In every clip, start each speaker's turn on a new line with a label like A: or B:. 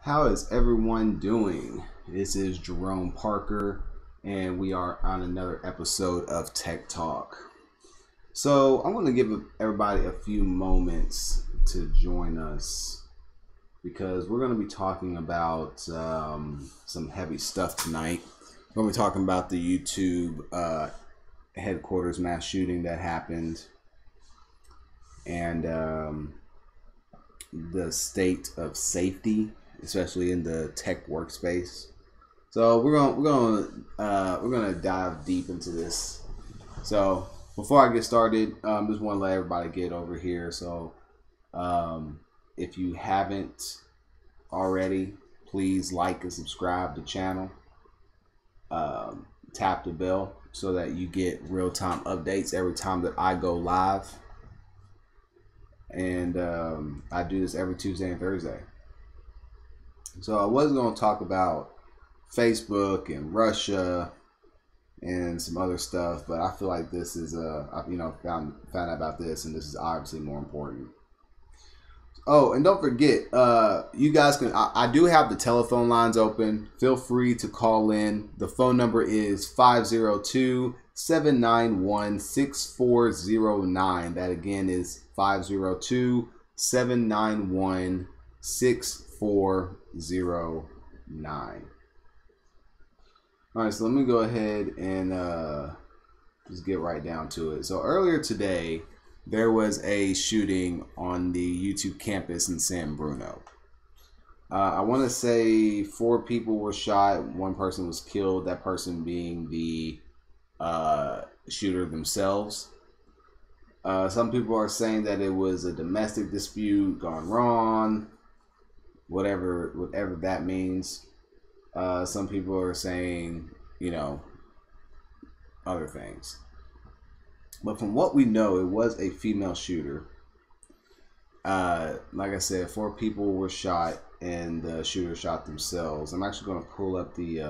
A: How is everyone doing? This is Jerome Parker, and we are on another episode of Tech Talk. So I'm going to give everybody a few moments to join us because we're going to be talking about some heavy stuff tonight. We're going to be talking about the YouTube headquarters mass shooting that happened and the state of safety, especially in the tech workspace. So we're gonna dive deep into this. So before I get started, just want to let everybody get over here. So if you haven't already, please like and subscribe to the channel. Tap the bell so that you get real-time updates every time that I go live. And I do this every Tuesday and Thursday. So I was going to talk about Facebook and Russia and some other stuff, but I feel like this is found out about this, and this is obviously more important. Oh, and don't forget, you guys can. I do have the telephone lines open. Feel free to call in. The phone number is 502-791-6409. That again is 502-791-6409. All right, so let me go ahead and just get right down to it. So earlier today, there was a shooting on the YouTube campus in San Bruno. I want to say 4 people were shot. 1 person was killed. That person being the shooter themselves. Some people are saying that it was a domestic dispute gone wrong, whatever that means. Some people are saying, other things. But from what we know, it was a female shooter. Like I said, 4 people were shot, and the shooter shot themselves. I'm actually going to pull up the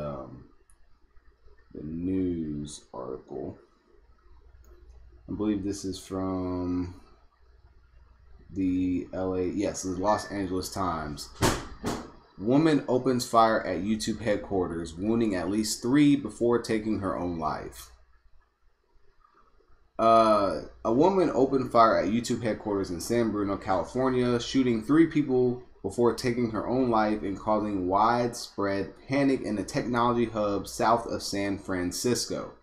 A: news article. I believe this is from the the Los Angeles Times. Woman opens fire at YouTube headquarters, wounding at least 3 before taking her own life. A woman opened fire at YouTube headquarters in San Bruno, California, shooting 3 people before taking her own life and causing widespread panic in the technology hub south of San Francisco.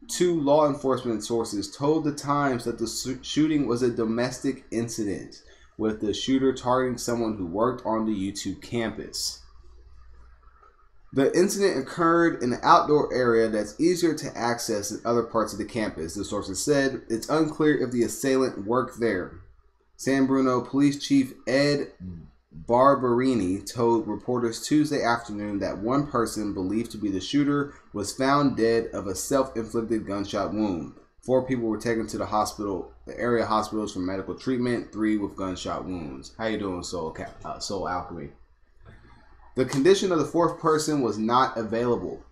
A: 2 law enforcement sources told the Times that the shooting was a domestic incident, with the shooter targeting someone who worked on the YouTube campus. The incident occurred in an outdoor area that's easier to access than other parts of the campus, the sources said. It's unclear if the assailant worked there. San Bruno Police Chief Ed Barberini told reporters Tuesday afternoon that 1 person believed to be the shooter was found dead of a self-inflicted gunshot wound. 4 people were taken to the area hospitals for medical treatment, 3 with gunshot wounds. How you doing, Soul Alchemy? The condition of the 4th person was not available.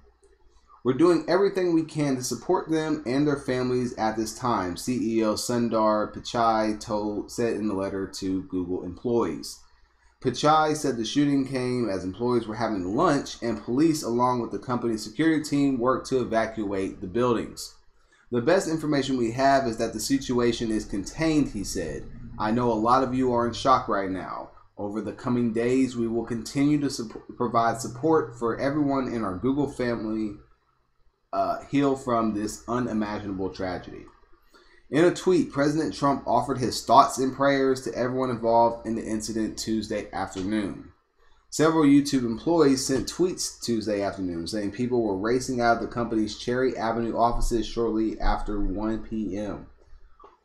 A: We're doing everything we can to support them and their families at this time, CEO Sundar Pichai said in the letter to Google employees. Pichai said the shooting came as employees were having lunch and police, along with the company's security team, worked to evacuate the buildings. The best information we have is that the situation is contained, he said. I know a lot of you are in shock right now. Over the coming days, we will continue to provide support for everyone in our Google family heal from this unimaginable tragedy. In a tweet, President Trump offered his thoughts and prayers to everyone involved in the incident Tuesday afternoon. Several YouTube employees sent tweets Tuesday afternoon saying people were racing out of the company's Cherry Avenue offices shortly after 1 p.m.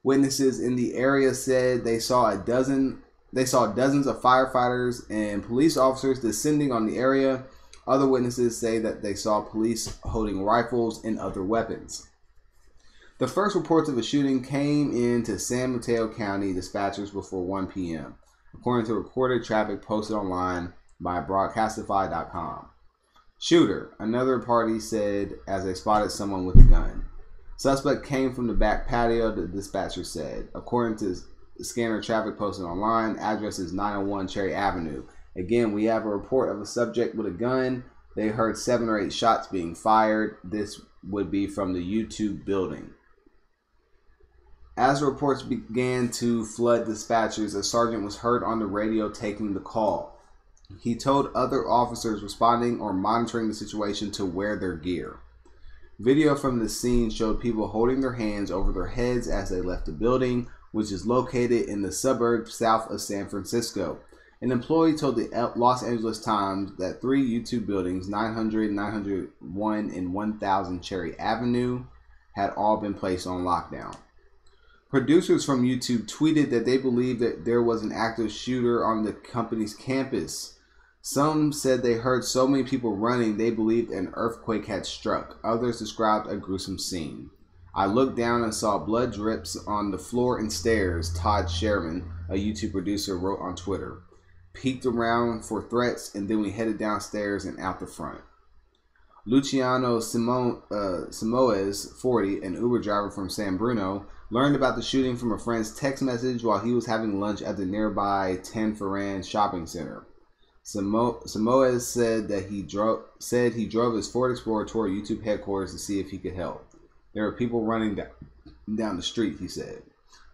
A: Witnesses in the area said they saw dozens of firefighters and police officers descending on the area. Other witnesses say that they saw police holding rifles and other weapons. The first reports of a shooting came into San Mateo County dispatchers before 1 p.m., according to recorded traffic posted online by Broadcastify.com. Shooter, another party said as they spotted someone with a gun. Suspect came from the back patio, the dispatcher said. According to the scanner traffic posted online, address is 901 Cherry Avenue. Again, we have a report of a subject with a gun. They heard 7 or 8 shots being fired. This would be from the YouTube building. As reports began to flood dispatchers, a sergeant was heard on the radio taking the call. He told other officers responding or monitoring the situation to wear their gear. Video from the scene showed people holding their hands over their heads as they left the building, which is located in the suburb south of San Francisco. An employee told the Los Angeles Times that 3 YouTube buildings, 900, 901, and 1000 Cherry Avenue, had all been placed on lockdown. Producers from YouTube tweeted that they believed that there was an active shooter on the company's campus. Some said they heard so many people running they believed an earthquake had struck. Others described a gruesome scene. I looked down and saw blood drips on the floor and stairs, Todd Sherman, a YouTube producer, wrote on Twitter. Peeked around for threats, and then we headed downstairs and out the front. Luciano Simoes, 40, an Uber driver from San Bruno, learned about the shooting from a friend's text message while he was having lunch at the nearby Tanforan shopping center. Simoes said that he drove his Ford Explorer toward YouTube headquarters to see if he could help. There were people running down the street, he said.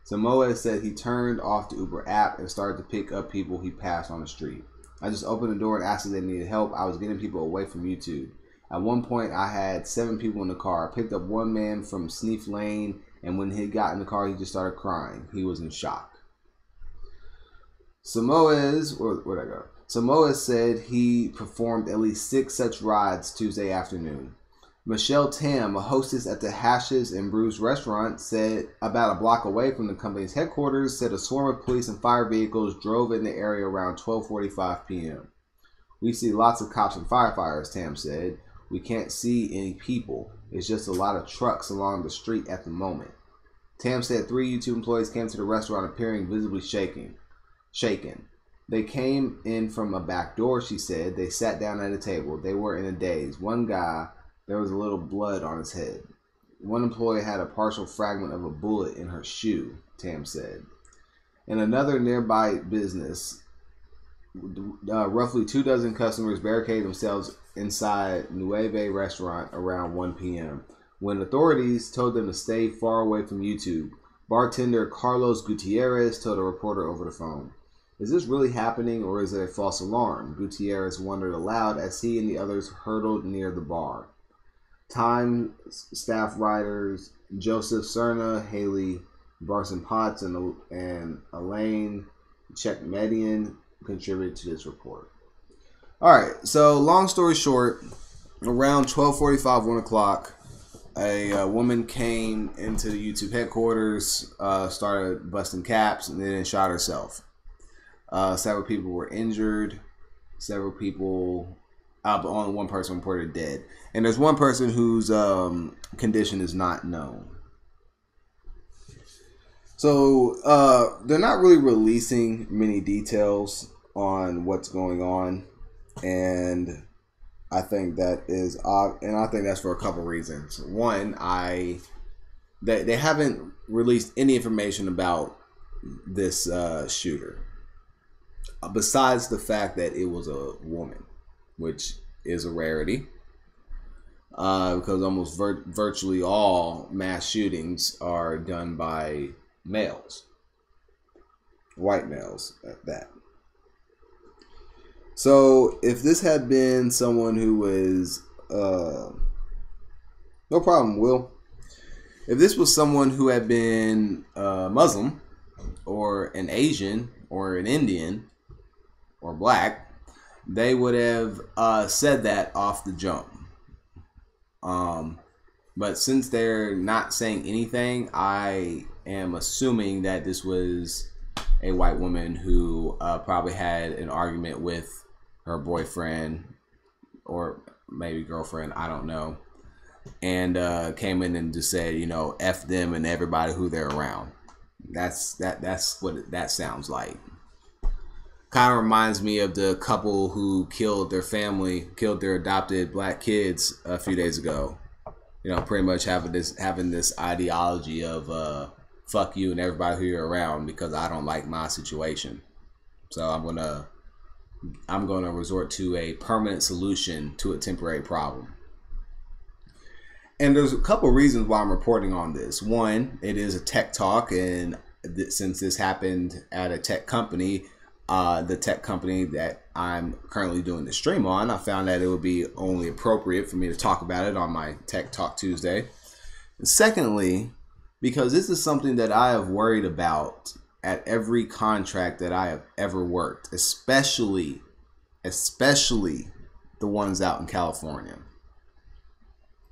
A: Simoes said he turned off the Uber app and started to pick up people he passed on the street. I just opened the door and asked if they needed help. I was getting people away from YouTube. At one point, I had 7 people in the car. I picked up one man from Sneef Lane, and when he got in the car, he just started crying. He was in shock. Simoes said he performed at least 6 such rides Tuesday afternoon. Michelle Tam, a hostess at the Hashes and Brews restaurant, said about a block away from the company's headquarters, said a swarm of police and fire vehicles drove in the area around 12:45 p.m. We see lots of cops and firefighters, Tam said. We can't see any people. It's just a lot of trucks along the street at the moment. Tam said 3 YouTube employees came to the restaurant appearing visibly shaken. They came in from a back door, she said. They sat down at a table. They were in a daze. One guy, there was a little blood on his head. One employee had a partial fragment of a bullet in her shoe, Tam said. In another nearby business, roughly 24 customers barricaded themselves inside Nueve restaurant around 1 p.m. when authorities told them to stay far away from YouTube. Bartender Carlos Gutierrez told a reporter over the phone, "Is this really happening or is it a false alarm?" Gutierrez wondered aloud as he and the others hurtled near the bar. Time staff writers Joseph Cerna, Haley Barson Potts, and Elaine Chekmedian contributed to this report. All right, so long story short, around 12:45, 1 o'clock, a woman came into the YouTube headquarters, started busting caps, and then shot herself. Several people were injured. Several people, but only one person reported dead. And there's one person whose condition is not known. So they're not really releasing many details on what's going on, and I think that is and I think that's for a couple reasons. One, they haven't released any information about this shooter, besides the fact that it was a woman, which is a rarity, because almost virtually all mass shootings are done by males, white males at that. So if this had been someone who was no problem, Will. If this was someone who had been Muslim or an Asian or an Indian or black, they would have said that off the jump. But since they're not saying anything, I am assuming that this was a white woman who probably had an argument with her boyfriend or maybe girlfriend, I don't know, and came in and just said, you know, F them and everybody who they're around. That's what that sounds like. Kind of reminds me of the couple who killed their family, killed their adopted black kids a few days ago. You know, pretty much having this ideology of fuck you and everybody who you're around because I don't like my situation. So I'm gonna I'm going to resort to a permanent solution to a temporary problem. And there's a couple reasons why I'm reporting on this. One, it is a tech talk, and since this happened at a tech company, the tech company that I'm currently doing the stream on, I found that it would be only appropriate for me to talk about it on my Tech Talk Tuesday. And secondly, because this is something that I have worried about at every contract that I have ever worked, especially the ones out in California.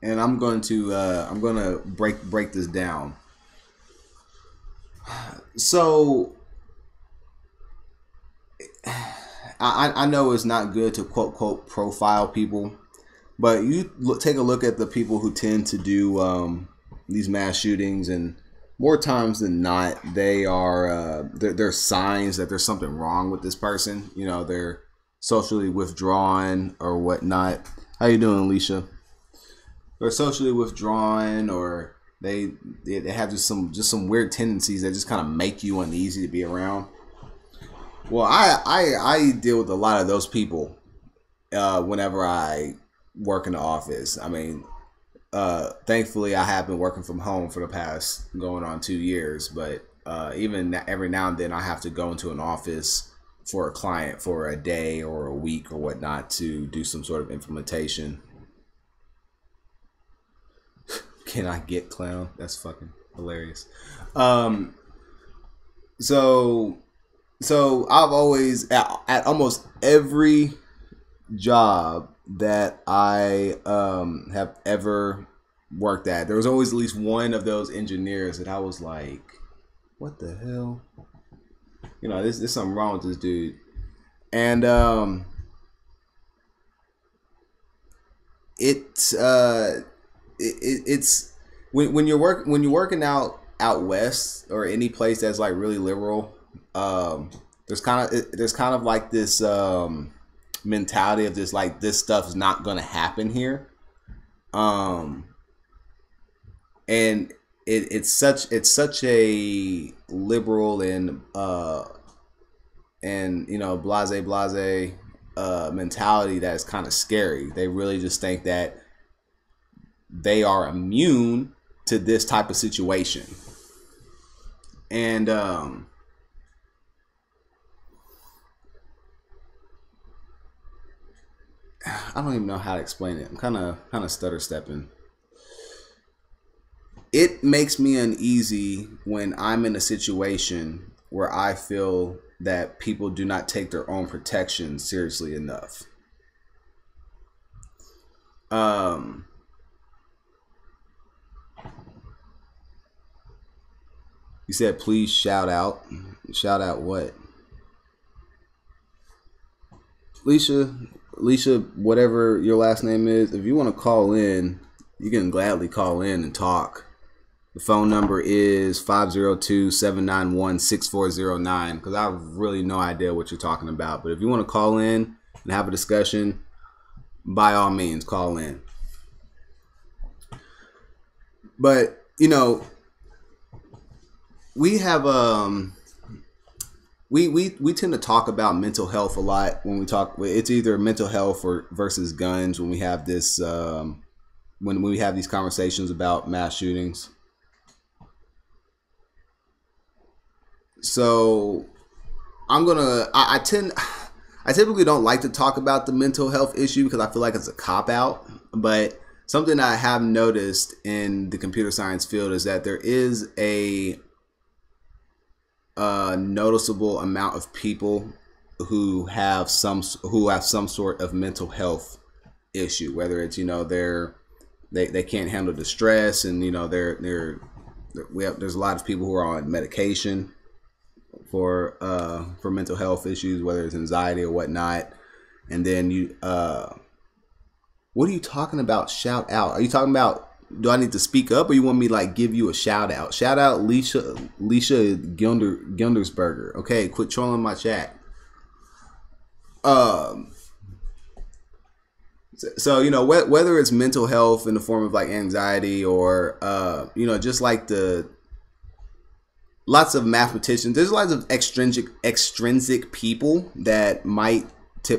A: And I'm going to break this down. So I know it's not good to quote profile people, but you take a look at the people who tend to do these mass shootings, and more times than not, they are they're signs that there's something wrong with this person. You know, they're socially withdrawn or whatnot. How you doing, Alicia? They're socially withdrawn, or they have just some weird tendencies that just kind of make you uneasy to be around. Well, I deal with a lot of those people whenever I work in the office. I mean, thankfully, I have been working from home for the past going on 2 years, but even every now and then I have to go into an office for a client for a day or a week or whatnot to do some sort of implementation. Can I get clown? That's fucking hilarious. So I've always, at almost every job that I have ever worked at, there was always at least one of those engineers that I was like, what the hell? You know, there's something wrong with this dude. And it's when you're working out west or any place that's like really liberal, there's kind of like this mentality of this, like, this stuff is not gonna happen here, and it's such a liberal and you know, blase mentality that is kind of scary. They really just think that they are immune to this type of situation. And I don't even know how to explain it. I'm kind of stutter stepping. It makes me uneasy when I'm in a situation where I feel that people do not take their own protection seriously enough. You said please shout out. Shout out what? Alicia, whatever your last name is, if you want to call in, you can gladly call in and talk. The phone number is 502-791-6409, because I have really no idea what you're talking about. But if you want to call in and have a discussion, by all means, call in. But, you know, we have we tend to talk about mental health a lot when we talk. It's either mental health or versus guns when we have this when we have these conversations about mass shootings. So I typically don't like to talk about the mental health issue because I feel like it's a cop out. But something I have noticed in the computer science field is that there is a noticeable amount of people who have some sort of mental health issue, whether it's, you know, they can't handle the stress, and, you know, there's a lot of people who are on medication for mental health issues, whether it's anxiety or whatnot. And then what are you talking about? Shout out? Are you talking about, do I need to speak up, or you want me to, like, give you a shout out? Shout out Leisha Gildersberger. Okay, quit trolling my chat. So, you know, whether it's mental health in the form of like anxiety or you know, just like lots of mathematicians, there's lots of extrinsic people that might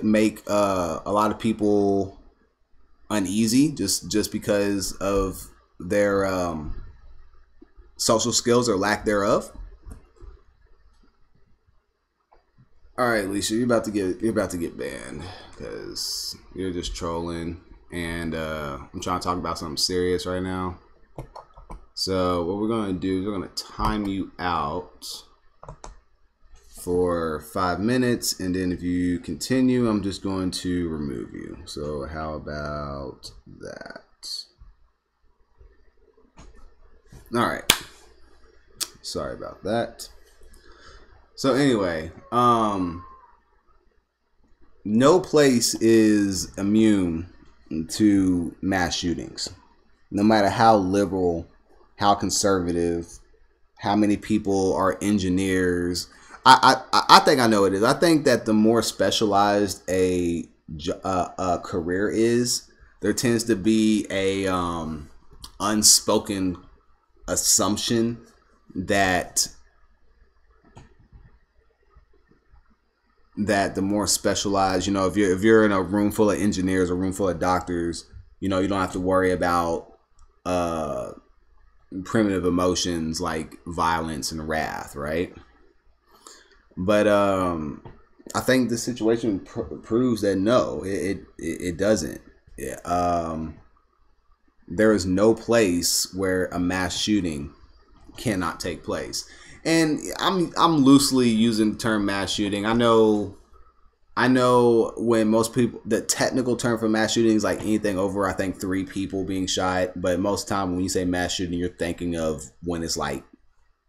A: make a lot of people uneasy just because of their social skills or lack thereof. All right, Lisa, you're about to get banned because you're just trolling, and I'm trying to talk about something serious right now. So what we're gonna do is we're gonna time you out for 5 minutes, and then if you continue, I'm just going to remove you. So how about that? All right. Sorry about that. So anyway, no place is immune to mass shootings. No matter how liberal, how conservative, how many people are engineers. I think I know what it is. I think that the more specialized a career is, there tends to be a unspoken assumption that the more specialized, you know, if you're in a room full of engineers, a room full of doctors, you know, you don't have to worry about primitive emotions like violence and wrath, right? But I think the situation proves that no, it doesn't. There is no place where a mass shooting cannot take place. And I'm loosely using the term mass shooting. I know when most people, the technical term for mass shooting is like anything over, I think, 3 people being shot. But most of the time when you say mass shooting, you're thinking of when it's like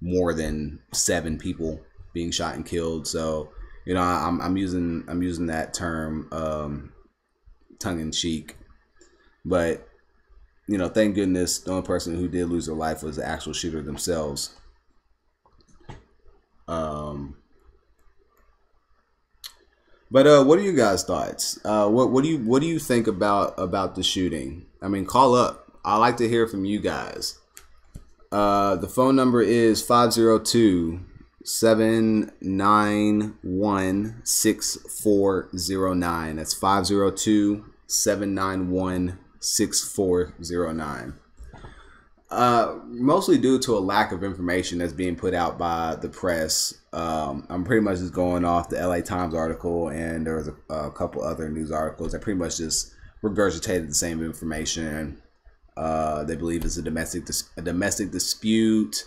A: more than 7 people being shot and killed. So, you know, I'm using that term tongue in cheek. But, you know, thank goodness the only person who did lose their life was the actual shooter themselves. But what are you guys' thoughts? What do you think about the shooting? I mean, call up. I like to hear from you guys. The phone number is 502-791-6409. That's 502-791-6409. Mostly due to a lack of information that's being put out by the press. I'm pretty much just going off the LA Times article, and there was a couple other news articles that pretty much just regurgitated the same information. They believe it's a domestic dispute.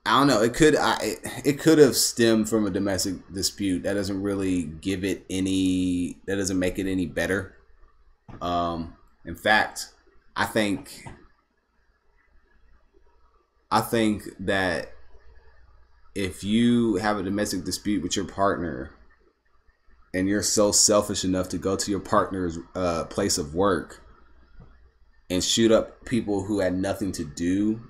A: I don't know. It could have stemmed from a domestic dispute. That doesn't really give it any. That doesn't make it any better. In fact, I think that if you have a domestic dispute with your partner and you're so selfish enough to go to your partner's place of work and shoot up people who had nothing to do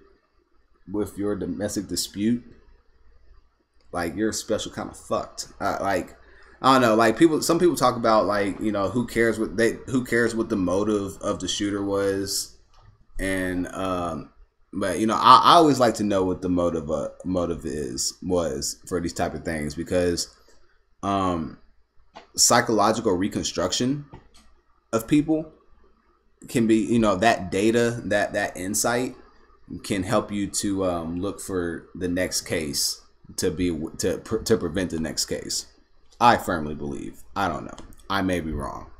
A: with your domestic dispute, like, you're special kind of fucked. Like, I don't know, like, some people talk about, like, you know, who cares what the motive of the shooter was, and but, you know, I always like to know what the motive was for these type of things, because psychological reconstruction of people can be, you know, that data, that insight can help you to look for the next case to prevent the next case. I firmly believe. I don't know. I may be wrong.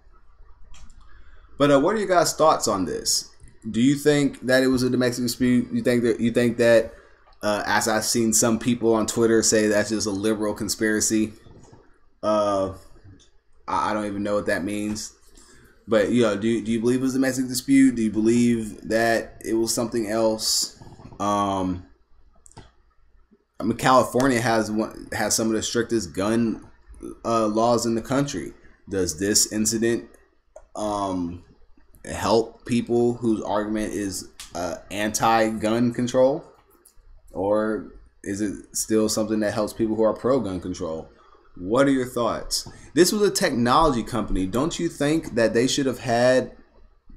A: But what are your guys' thoughts on this? Do you think that it was a domestic dispute? You think that as I've seen some people on Twitter say, that's just a liberal conspiracy? I don't even know what that means. But, you know, do you believe it was a domestic dispute? Do you believe that it was something else? I mean, California has some of the strictest gun laws in the country. Does this incident help people whose argument is anti-gun control, or is it still something that helps people who are pro-gun control? What are your thoughts? This was a technology company. Don't you think that they should have had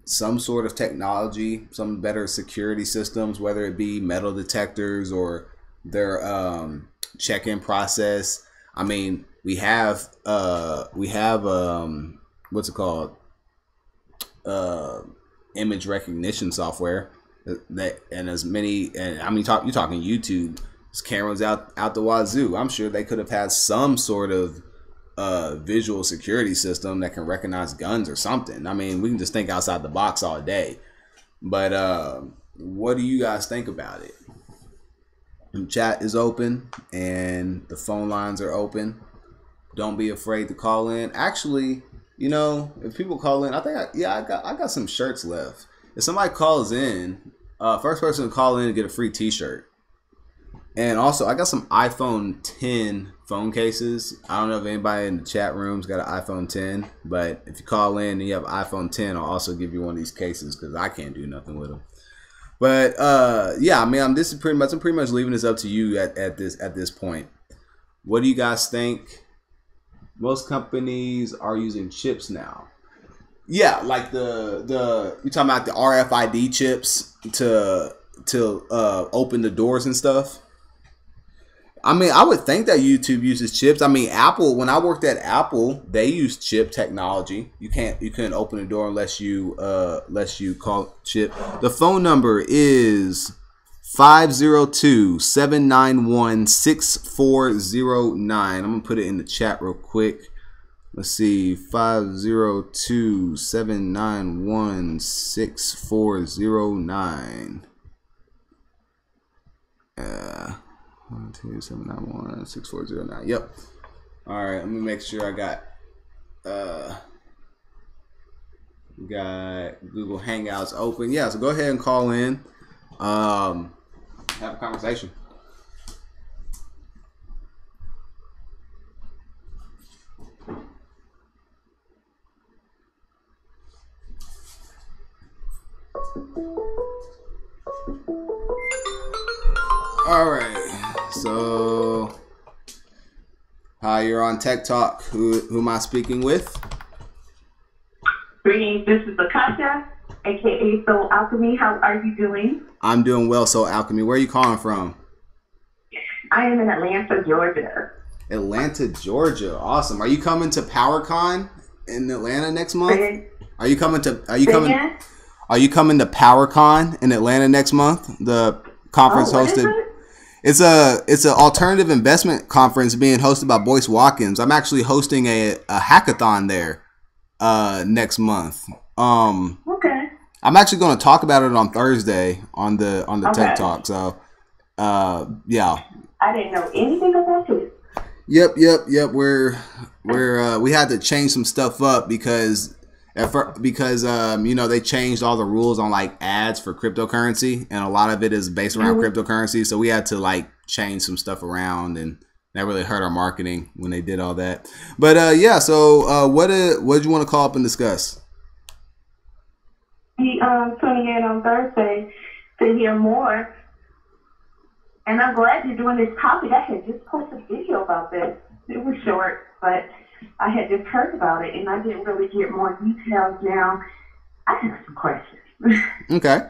A: some sort of technology, some better security systems, whether it be metal detectors or their check-in process? I mean, we have what's it called? Image recognition software that, and as many, and I mean, you're talking YouTube, there's cameras out the wazoo. I'm sure they could have had some sort of visual security system that can recognize guns or something. I mean, we can just think outside the box all day. But what do you guys think about it? The chat is open and the phone lines are open. Don't be afraid to call in. Actually, you know, if people call in, I think I got some shirts left. If somebody calls in, first person to call in to get a free t-shirt. And also, I got some iPhone 10 phone cases. I don't know if anybody in the chat room's got an iPhone 10, but if you call in and you have an iPhone 10, I'll also give you one of these cases because I can't do nothing with them. But yeah, I mean, I'm pretty much leaving this up to you at this point. What do you guys think? Most companies are using chips now. Yeah, like you're talking about the RFID chips to open the doors and stuff. I mean, I would think that YouTube uses chips. I mean, Apple, when I worked at Apple, they used chip technology. You couldn't open the door unless you call chip. The phone number is 502-791-6409. I'm going to put it in the chat real quick. Let's see, 502-791-6409. 12791-6409. Yep. All right, let me make sure I got Google Hangouts open. Yeah, so go ahead and call in. Have a conversation. All right, so hi, you're on Tech Talk. Who am I speaking with?
B: Greetings, this is Akasha, aka Soul Alchemy. How are you doing?
A: I'm doing well, Soul Alchemy. Where are you calling from?
B: I am in Atlanta, Georgia.
A: Atlanta, Georgia. Awesome. Are you coming to PowerCon in Atlanta next month? Are you coming to PowerCon in Atlanta next month? The conference hosted. It's an alternative investment conference being hosted by Boyce Watkins. I'm actually hosting a hackathon there next month.
B: Okay.
A: I'm actually going to talk about it on Thursday on the Tech Talk. So yeah.
B: I didn't know anything about it.
A: Yep. We had to change some stuff up because you know, they changed all the rules on like ads for cryptocurrency, and a lot of it is based around cryptocurrency. So we had to like change some stuff around, and that really hurt our marketing when they did all that. But yeah, so what did you want to call up and discuss?
B: He tuning in on Thursday to hear more, and I'm glad you're doing this topic. I had just posted a video about this. It was short, but I had just heard about it, and I didn't really get more details. Now, I have some questions.
A: Okay.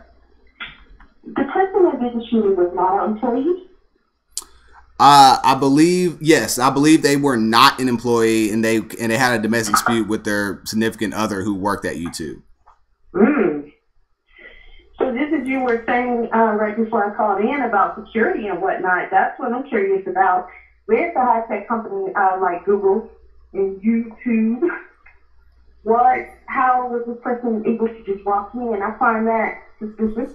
B: The person that did the shooting was not an employee?
A: I believe they were not an employee, and they had a domestic dispute with their significant other who worked at YouTube.
B: So this is, you were saying right before I called in about security and whatnot. That's what I'm curious about. Where's the high-tech company like Google and YouTube? How was this person able to just walk in? I find that suspicious.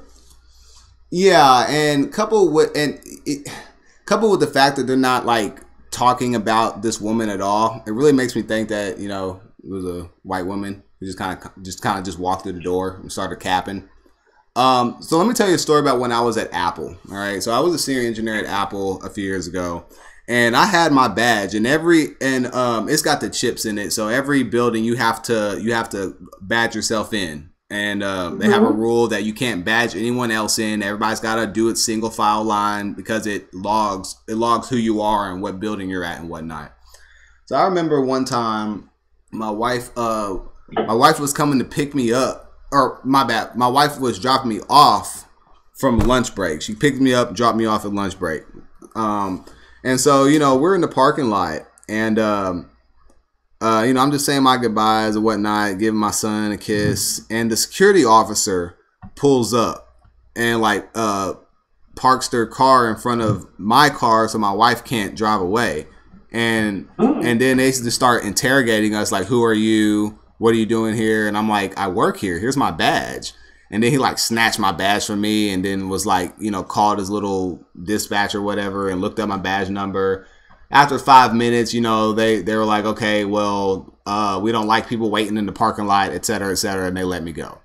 A: Yeah, and coupled with the fact that they're not like talking about this woman at all, it really makes me think that, you know, it was a white woman who just kind of walked through the door and started capping. So let me tell you a story about when I was at Apple. All right, so I was a senior engineer at Apple a few years ago. And I had my badge, and it's got the chips in it. So every building you have to badge yourself in, and they have a rule that you can't badge anyone else in. Everybody's got to do it single file line because it logs who you are and what building you're at and whatnot. So I remember one time my wife was coming to pick me up, or my wife was dropping me off from lunch break. She picked me up, dropped me off at lunch break. And so, you know, we're in the parking lot, And you know, I'm just saying my goodbyes and whatnot, giving my son a kiss, and the security officer pulls up and like parks their car in front of my car so my wife can't drive away. And then they just start interrogating us like, who are you? What are you doing here? And I'm like, I work here. Here's my badge. And then he like snatched my badge from me and then was like, you know, called his little dispatch or whatever and looked up my badge number. After 5 minutes, you know, they were like, okay, well, we don't like people waiting in the parking lot, et cetera, and they let me go.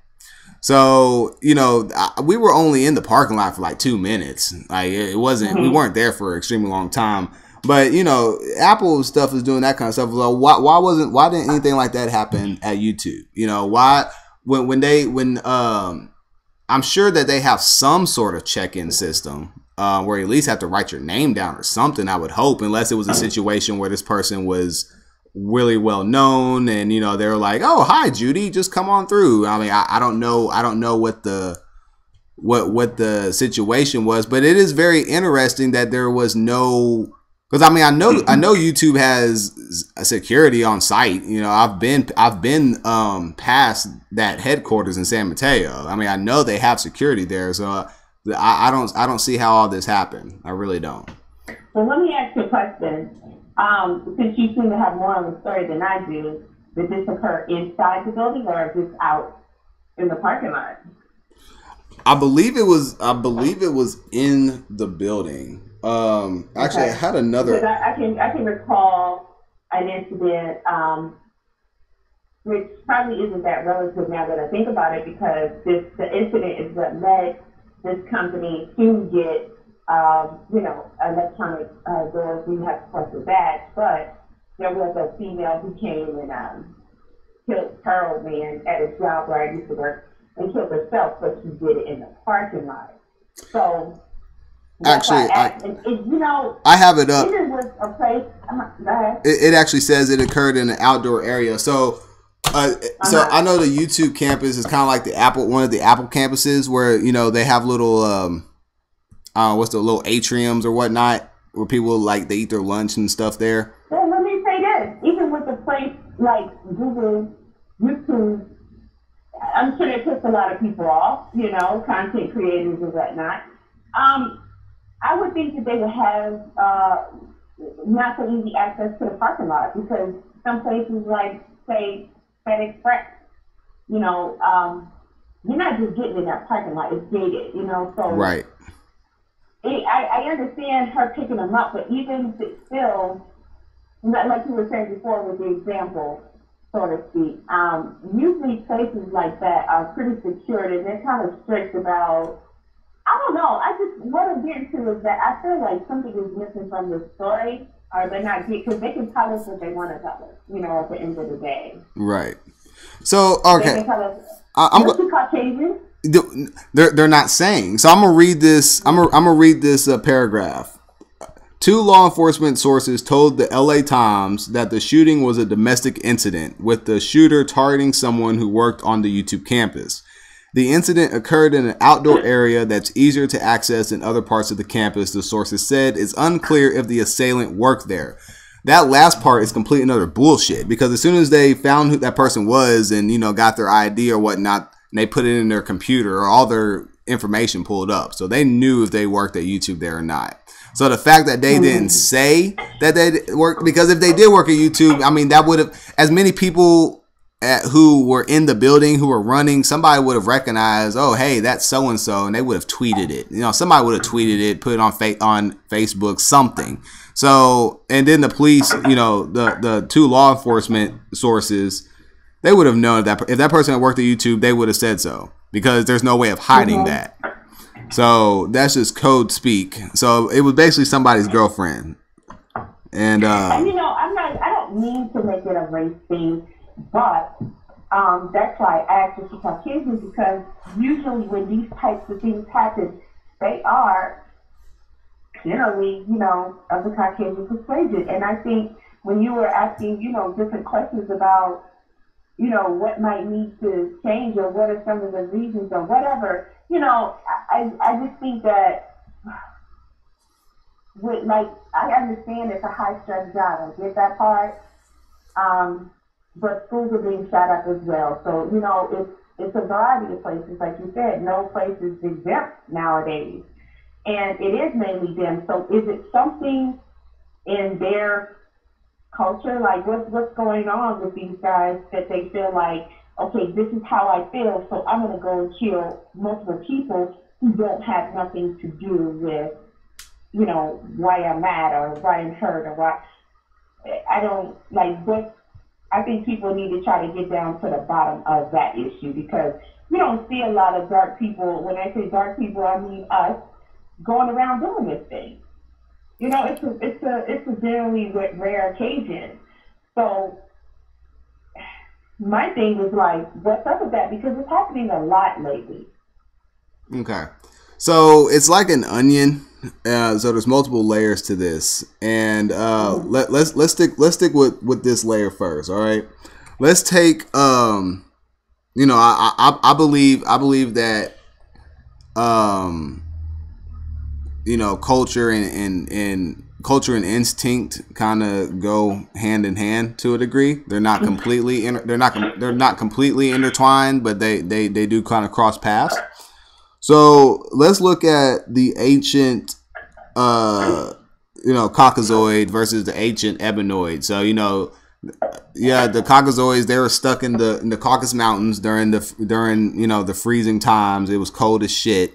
A: So, you know, we were only in the parking lot for like 2 minutes. Like it wasn't, we weren't there for an extremely long time. But, you know, Apple stuff is doing that kind of stuff. Like, why didn't anything like that happen at YouTube? You know, why, I'm sure that they have some sort of check-in system where you at least have to write your name down or something, I would hope, unless it was a situation where this person was really well known and, you know, they were like, oh, hi, Judy, just come on through. I mean, I don't know what the situation was, but it is very interesting that there was no, because I mean, I know YouTube has a security on site. You know, I've been past that headquarters in San Mateo. I mean, I know they have security there, so I don't see how all this happened. I really don't.
B: So let me ask you a question. Since you seem to have more on the story than I do, did this occur inside the building or just out in the parking lot?
A: I believe it was in the building. Actually, okay. I had another.
B: Because I can recall an incident, which probably isn't that relative now that I think about it, because the incident is what led this company to get, you know, electronic doors. You have to press the badge, but there was a female who came and killed her man at a job where I used to work and killed herself, but she did it in the parking lot. So.
A: Actually,
B: you know,
A: I have it up.
B: A place,
A: it actually says it occurred in an outdoor area. So, so I know the YouTube campus is kind of like one of the Apple campuses where, you know, they have little, what's the little atriums or whatnot where people like they eat their lunch and stuff there.
B: Well, let me say this: even with a place like Google, YouTube, I'm sure it puts a lot of people off. You know, content creators and whatnot. I would think that they would have not so easy access to the parking lot, because some places like, say, FedEx Express, you know, you're not just getting in that parking lot, it's gated, you know, so.
A: Right.
B: I understand her picking them up, but even still, like you were saying before with the example, so to speak, usually places like that are pretty secured and they're kind of strict about, I don't know. What I'm getting to is that I feel like something is missing from the story, or they're not getting, because they can tell us what they want to tell us, you know, at the end of the day.
A: Right. So, okay.
B: They can tell us, Caucasian?
A: They're not saying. So I'm gonna read this. I'm gonna read this paragraph. 2 law enforcement sources told the LA Times that the shooting was a domestic incident, with the shooter targeting someone who worked on the YouTube campus. The incident occurred in an outdoor area that's easier to access than other parts of the campus, the sources said. It's unclear if the assailant worked there. That last part is complete and utter bullshit, because as soon as they found who that person was and, you know, got their ID or whatnot, and they put it in their computer, or all their information pulled up. So they knew if they worked at YouTube there or not. So the fact that they didn't say that they worked, because if they did work at YouTube, I mean, that would have, as many people who were in the building, who were running, somebody would have recognized, oh, hey, that's so-and-so, and they would have tweeted it. You know, somebody would have tweeted it, put it on Facebook, something. So, and then the police, you know, the 2 law enforcement sources, they would have known that if that person had worked at YouTube, they would have said so, because there's no way of hiding that. So that's just code speak. So it was basically somebody's girlfriend. And
B: you know, I don't mean to make it a race thing, but that's why I asked if she's Caucasian, because usually when these types of things happen, they are generally, you know, of the Caucasian persuasion. And I think when you were asking, you know, different questions about, you know, what might need to change or what are some of the reasons or whatever, you know, I just think that with like, I understand it's a high stress job. I get that part. But schools are being shot up as well. So, you know, it's a variety of places. Like you said, no place is exempt nowadays. And it is mainly them. So is it something in their culture? Like what's going on with these guys that they feel like, okay, this is how I feel, so I'm gonna go and kill multiple people who don't have nothing to do with, you know, why I'm mad or why I'm hurt or why I don't like what I think people need to try to get down to the bottom of that issue because we don't see a lot of dark people. When I say dark people, I mean us going around doing this thing. You know, it's a generally rare occasion. So my thing was like, what's up with that? Because it's happening a lot lately.
A: Okay, so it's like an onion. So there's multiple layers to this, and let's stick with this layer first. All right, let's take you know, I believe that you know, culture and culture and instinct kind of go hand in hand to a degree. They're not completely they're not completely intertwined, but they do kind of cross paths. So let's look at the ancient you know, Caucasoid versus the ancient Ebenoid. So, you know, yeah, the Caucasoids, they were stuck in the Caucasus Mountains during you know, the freezing times. It was cold as shit.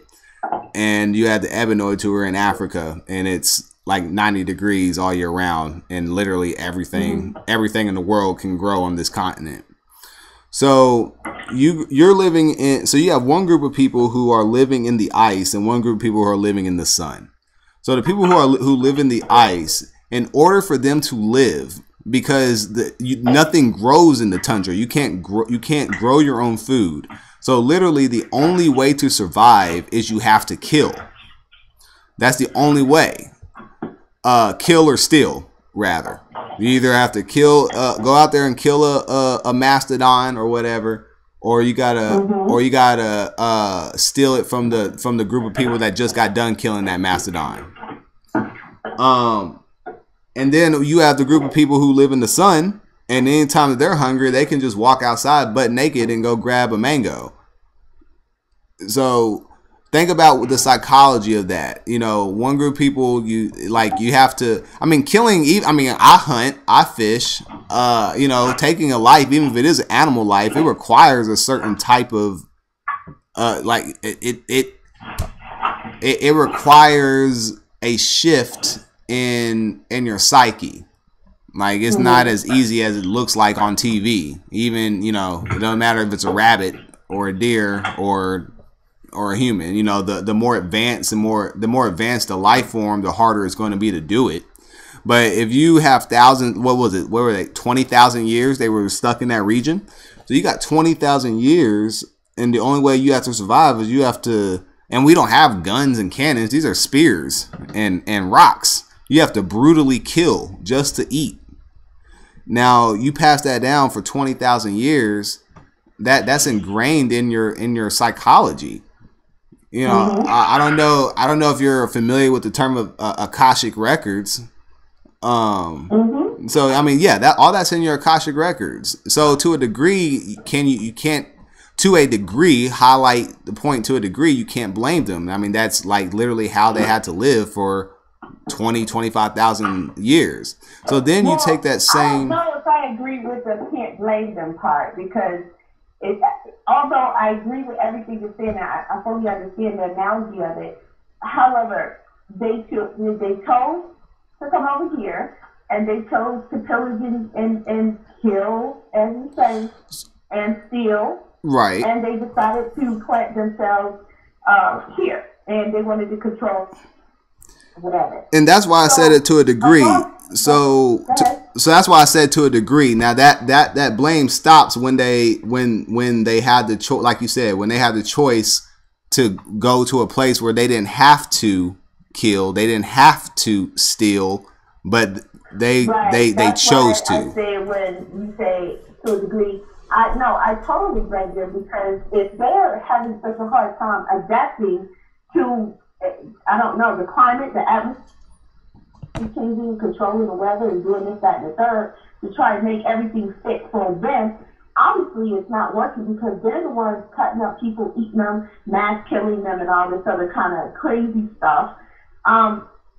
A: And you had the Ebenoids who were in Africa, and it's like 90 degrees all year round, and literally everything in the world can grow on this continent. So you're living in, so you have one group of people who are living in the ice and one group of people who are living in the sun. So the people who live in the ice, in order for them to live, because nothing grows in the tundra, you can't grow your own food. So literally the only way to survive is you have to kill. That's the only way. Kill or steal, rather. You either have to kill, go out there and kill a mastodon or whatever, or you gotta steal it from the group of people that just got done killing that mastodon. And then you have the group of people who live in the sun, and anytime that they're hungry, they can just walk outside butt naked and go grab a mango. So think about the psychology of that. You know, one group of people, you have to, I mean, I hunt, I fish, you know, taking a life, even if it is an animal life, it requires a certain type of, it requires a shift in your psyche. Like, it's not as easy as it looks like on TV. Even, you know, it doesn't matter if it's a rabbit or a deer or a human. You know, the more advanced the more advanced the life form, the harder it's going to be to do it. But if you have what were they, 20,000 years they were stuck in that region? So you got 20,000 years, and the only way you have to survive is you have to, and we don't have guns and cannons, these are spears and rocks. You have to brutally kill just to eat. Now you pass that down for 20,000 years, that's ingrained in your psychology. You know, I don't know if you're familiar with the term of Akashic records. So I mean, yeah, all that's in your Akashic records. So to a degree, you can't to a degree highlight the point. To a degree, you can't blame them. I mean, that's like literally how they had to live for 25,000 years. So then you take that same.
B: I don't know if I agree with the can't blame them part, because although I agree with everything you're saying, I fully understand the analogy of it. However, they chose to come over here, and they chose to pillage and kill, as you say, and steal.
A: Right.
B: And they decided to plant themselves here, and they wanted to control whatever.
A: And that's why I said it to a degree. So that's why I said to a degree. Now that blame stops when they had the choice, like you said, when they had the choice to go to a place where they didn't have to kill, they didn't have to steal, but they chose to.
B: I say when you say to a degree, I totally blame them, because if they're having such a hard time adapting to, I don't know, the climate, the atmosphere, climate changing and controlling the weather and doing this, that, and the third to try and make everything fit for them, obviously it's not working because they're the ones cutting up people, eating them, mass killing them, and all this other kind of crazy stuff.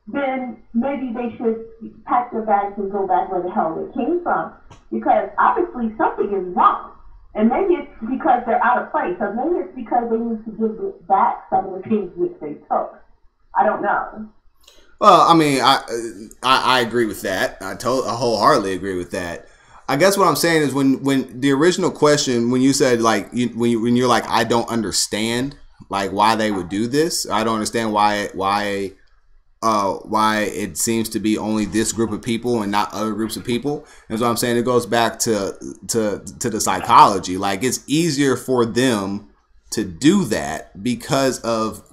B: Then maybe they should pack their bags and go back where the hell they came from, because obviously something is wrong. And maybe it's because they're out of place, or maybe it's because they need to give back some of the things which they took. I don't know.
A: Well, I mean, I agree with that. I wholeheartedly agree with that. I guess what I'm saying is when the original question, when you said like when you're like, I don't understand like why they would do this. I don't understand why it seems to be only this group of people and not other groups of people. And so I'm saying it goes back to the psychology. Like it's easier for them to do that because of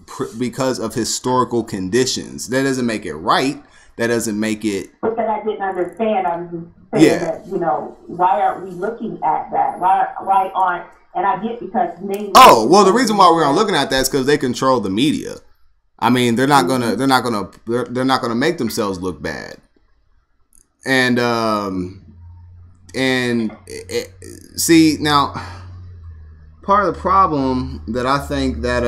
A: historical conditions. That doesn't make it right. That doesn't make it.
B: But that I didn't understand. I was just saying that, you know, why aren't we looking at that? Why aren't? And I get because maybe.
A: Oh well, the reason why we aren't looking at that is because they control the media. I mean, they're not gonna make themselves look bad. And see now, part of the problem that I think that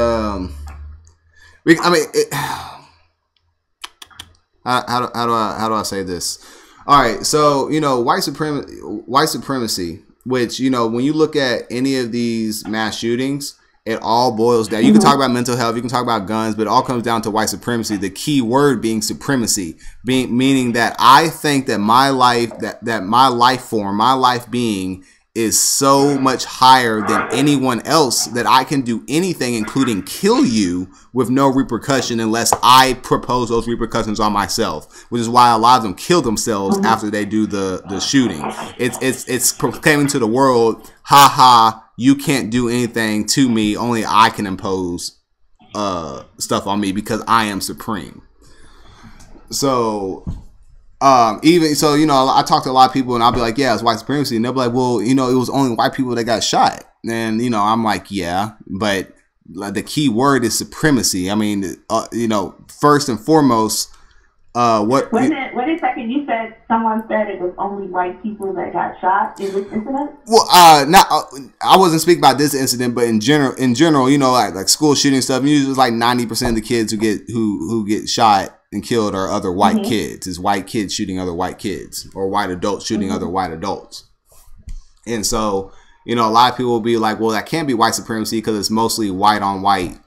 A: how do I say this? All right, so you know, white supremacy, which you know, when you look at any of these mass shootings, it all boils down. You can talk about mental health, you can talk about guns, but it all comes down to white supremacy. The key word being supremacy, meaning that I think that my life, that my life form, my life being is so much higher than anyone else that I can do anything, including kill you with no repercussion unless I propose those repercussions on myself, which is why a lot of them kill themselves after they do the shooting. It's proclaiming to the world, ha ha, you can't do anything to me, only I can impose stuff on me because I am supreme. So even so, you know, I talk to a lot of people and I'll be like, yeah, it's white supremacy. And they'll be like, well, you know, it was only white people that got shot. And, you know, I'm like, yeah, but the key word is supremacy. I mean, you know, first and foremost, wait a second. You said someone said it was only white people that got shot in this incident. Well, I wasn't speaking about this incident, but in general, you know, like school shooting stuff. Usually, it's like 90% of the kids who get shot and killed are other white kids. It's white kids shooting other white kids, or white adults shooting other white adults. And so, you know, a lot of people will be like, well, that can't be white supremacy because it's mostly white on white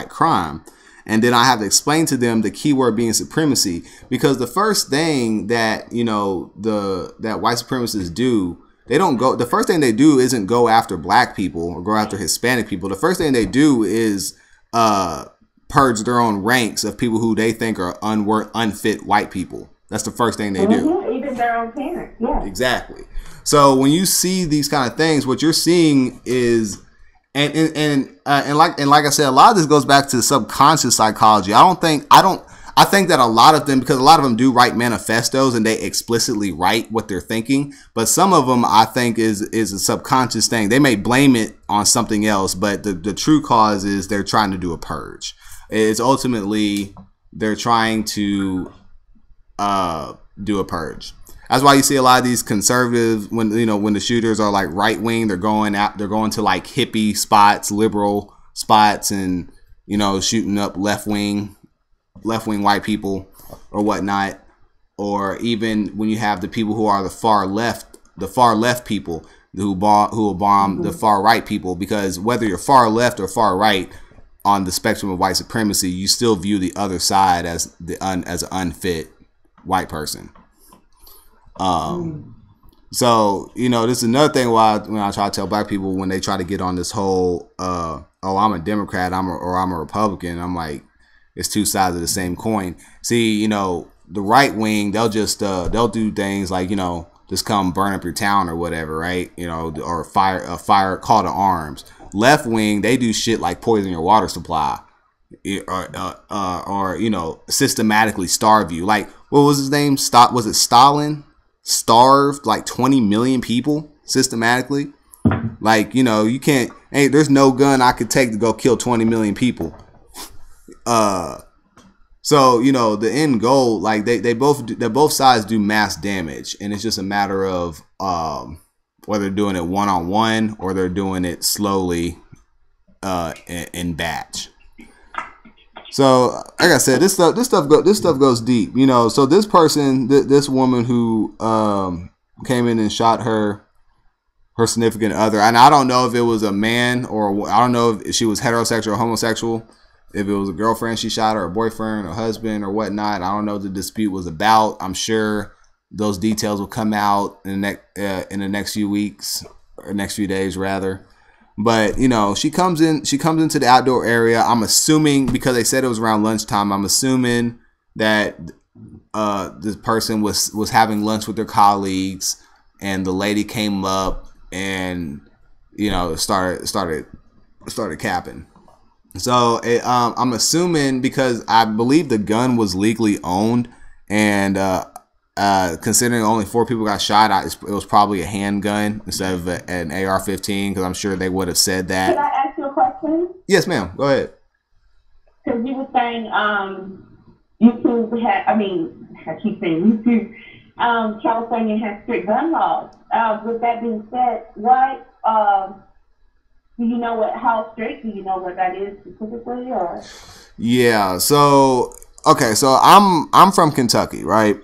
A: crime. And then I have to explain to them the key word being supremacy, because the first thing that, you know, that white supremacists do, the first thing they do isn't go after black people or go after Hispanic people. The first thing they do is purge their own ranks of people who they think are unfit white people. That's the first thing they do.
B: Even their own parents, yeah.
A: Exactly. So when you see these kind of things, what you're seeing is, and like I said, a lot of this goes back to subconscious psychology. I think that a lot of them, because a lot of them do write manifestos and they explicitly write what they're thinking, but some of them I think is a subconscious thing. They may blame it on something else, but the true cause is they're trying to do a purge. It's ultimately they're trying to do a purge. That's why you see a lot of these conservatives, when the shooters are like right wing, they're going to like hippie spots, liberal spots, and you know, shooting up left wing white people or whatnot. Or even when you have the people who are the far left people who will bomb the far right people, because whether you're far left or far right on the spectrum of white supremacy, you still view the other side as an unfit white person. So, you know, this is another thing when I try to tell black people when they try to get on this whole, oh, I'm a Democrat, I'm a Republican. I'm like, it's two sides of the same coin. See, you know, the right wing, they'll do things like, you know, just come burn up your town or whatever, right? You know, or fire call to arms. Left wing, they do shit like poison your water supply, or you know, systematically starve you. Like, what was his name? Was it Stalin? Starved like 20 million people systematically. Like, you know, you can't. Hey, there's no gun I could take to go kill 20 million people. So, you know, the end goal, like they both sides do mass damage, and it's just a matter of whether they're doing it one on one or they're doing it slowly in batch. So, like I said, this stuff goes deep, you know. So this person, this woman who came in and shot her significant other, and I don't know if it was a man or I don't know if she was heterosexual or homosexual, if it was a girlfriend she shot or a boyfriend or husband or whatnot. I don't know what the dispute was about. I'm sure those details will come out in the next few weeks or next few days rather. But, you know, she comes into the outdoor area. I'm assuming, because they said it was around lunchtime, I'm assuming that this person was having lunch with their colleagues, and the lady came up and, you know, started capping. So I'm assuming, because I believe the gun was legally owned, and considering only 4 people got shot, it was probably a handgun instead of an AR-15, because I'm sure they would have said that.
B: Can I ask you a question?
A: Yes, ma'am. Go ahead.
B: Because you were saying YouTube had, I keep saying YouTube, California has strict gun laws. With that being said, why, do you know how strict, do you know what that is specifically, or?
A: Yeah, so... Okay, so I'm from Kentucky, right?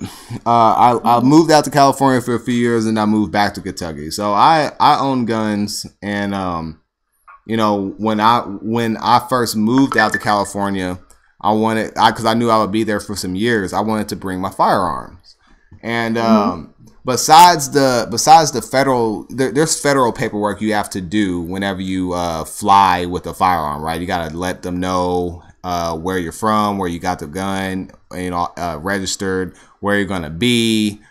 A: I moved out to California for a few years, and I moved back to Kentucky. So I own guns, and you know, when I first moved out to California, because I knew I would be there for some years, I wanted to bring my firearms. And besides the federal, there's federal paperwork you have to do whenever you fly with a firearm, right? You got to let them know where you're from, where you got the gun, you know, registered, where you're gonna be,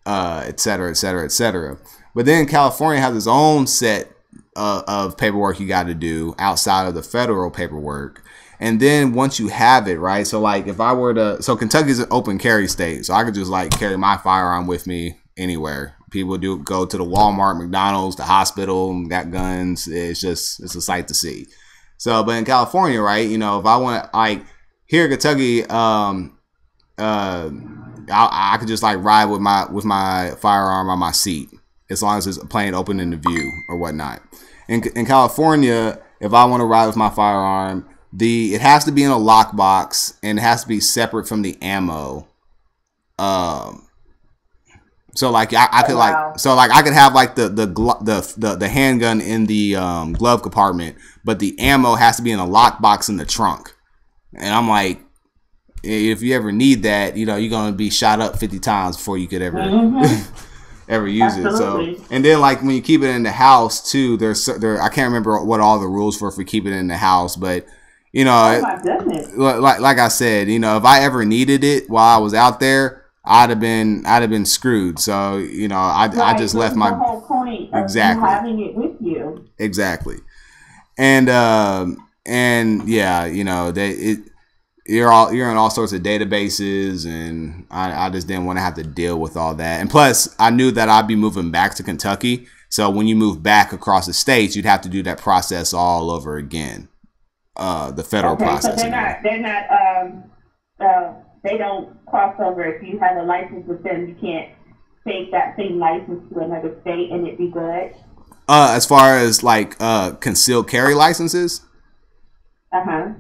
A: et cetera, et cetera, et cetera. But then California has its own set of paperwork you got to do outside of the federal paperwork. And then once you have it, right? So like if I were to, so Kentucky's an open carry state, so I could just like carry my firearm with me anywhere. People do go to the Walmart, McDonald's, the hospital, got guns. It's a sight to see. So, but in California, right, you know, if I want to, like, here in Kentucky, I could just like ride with my firearm on my seat, as long as it's plain open in the view or whatnot. In California, if I want to ride with my firearm, it has to be in a lockbox, and it has to be separate from the ammo. So like I could I could have like the handgun in the glove compartment, but the ammo has to be in a lockbox in the trunk. And I'm like, if you ever need that, you know, you're gonna be shot up 50 times before you could ever ever use Absolutely. It. So, and then like when you keep it in the house too, I can't remember what all the rules for if we keep it in the house, but you know, like I said, you know, if I ever needed it while I was out there, I'd have been screwed. So, you know, I just left my
B: whole point of having it with you.
A: Exactly. And yeah, you know, you're in all sorts of databases, and I just didn't want to have to deal with all that. And plus, I knew that I'd be moving back to Kentucky. So when you move back across the states, you'd have to do that process all over again. The federal process.
B: So they don't cross over. If you have a license with them, you can't take that same license to another state and it be good.
A: As far as like concealed carry licenses?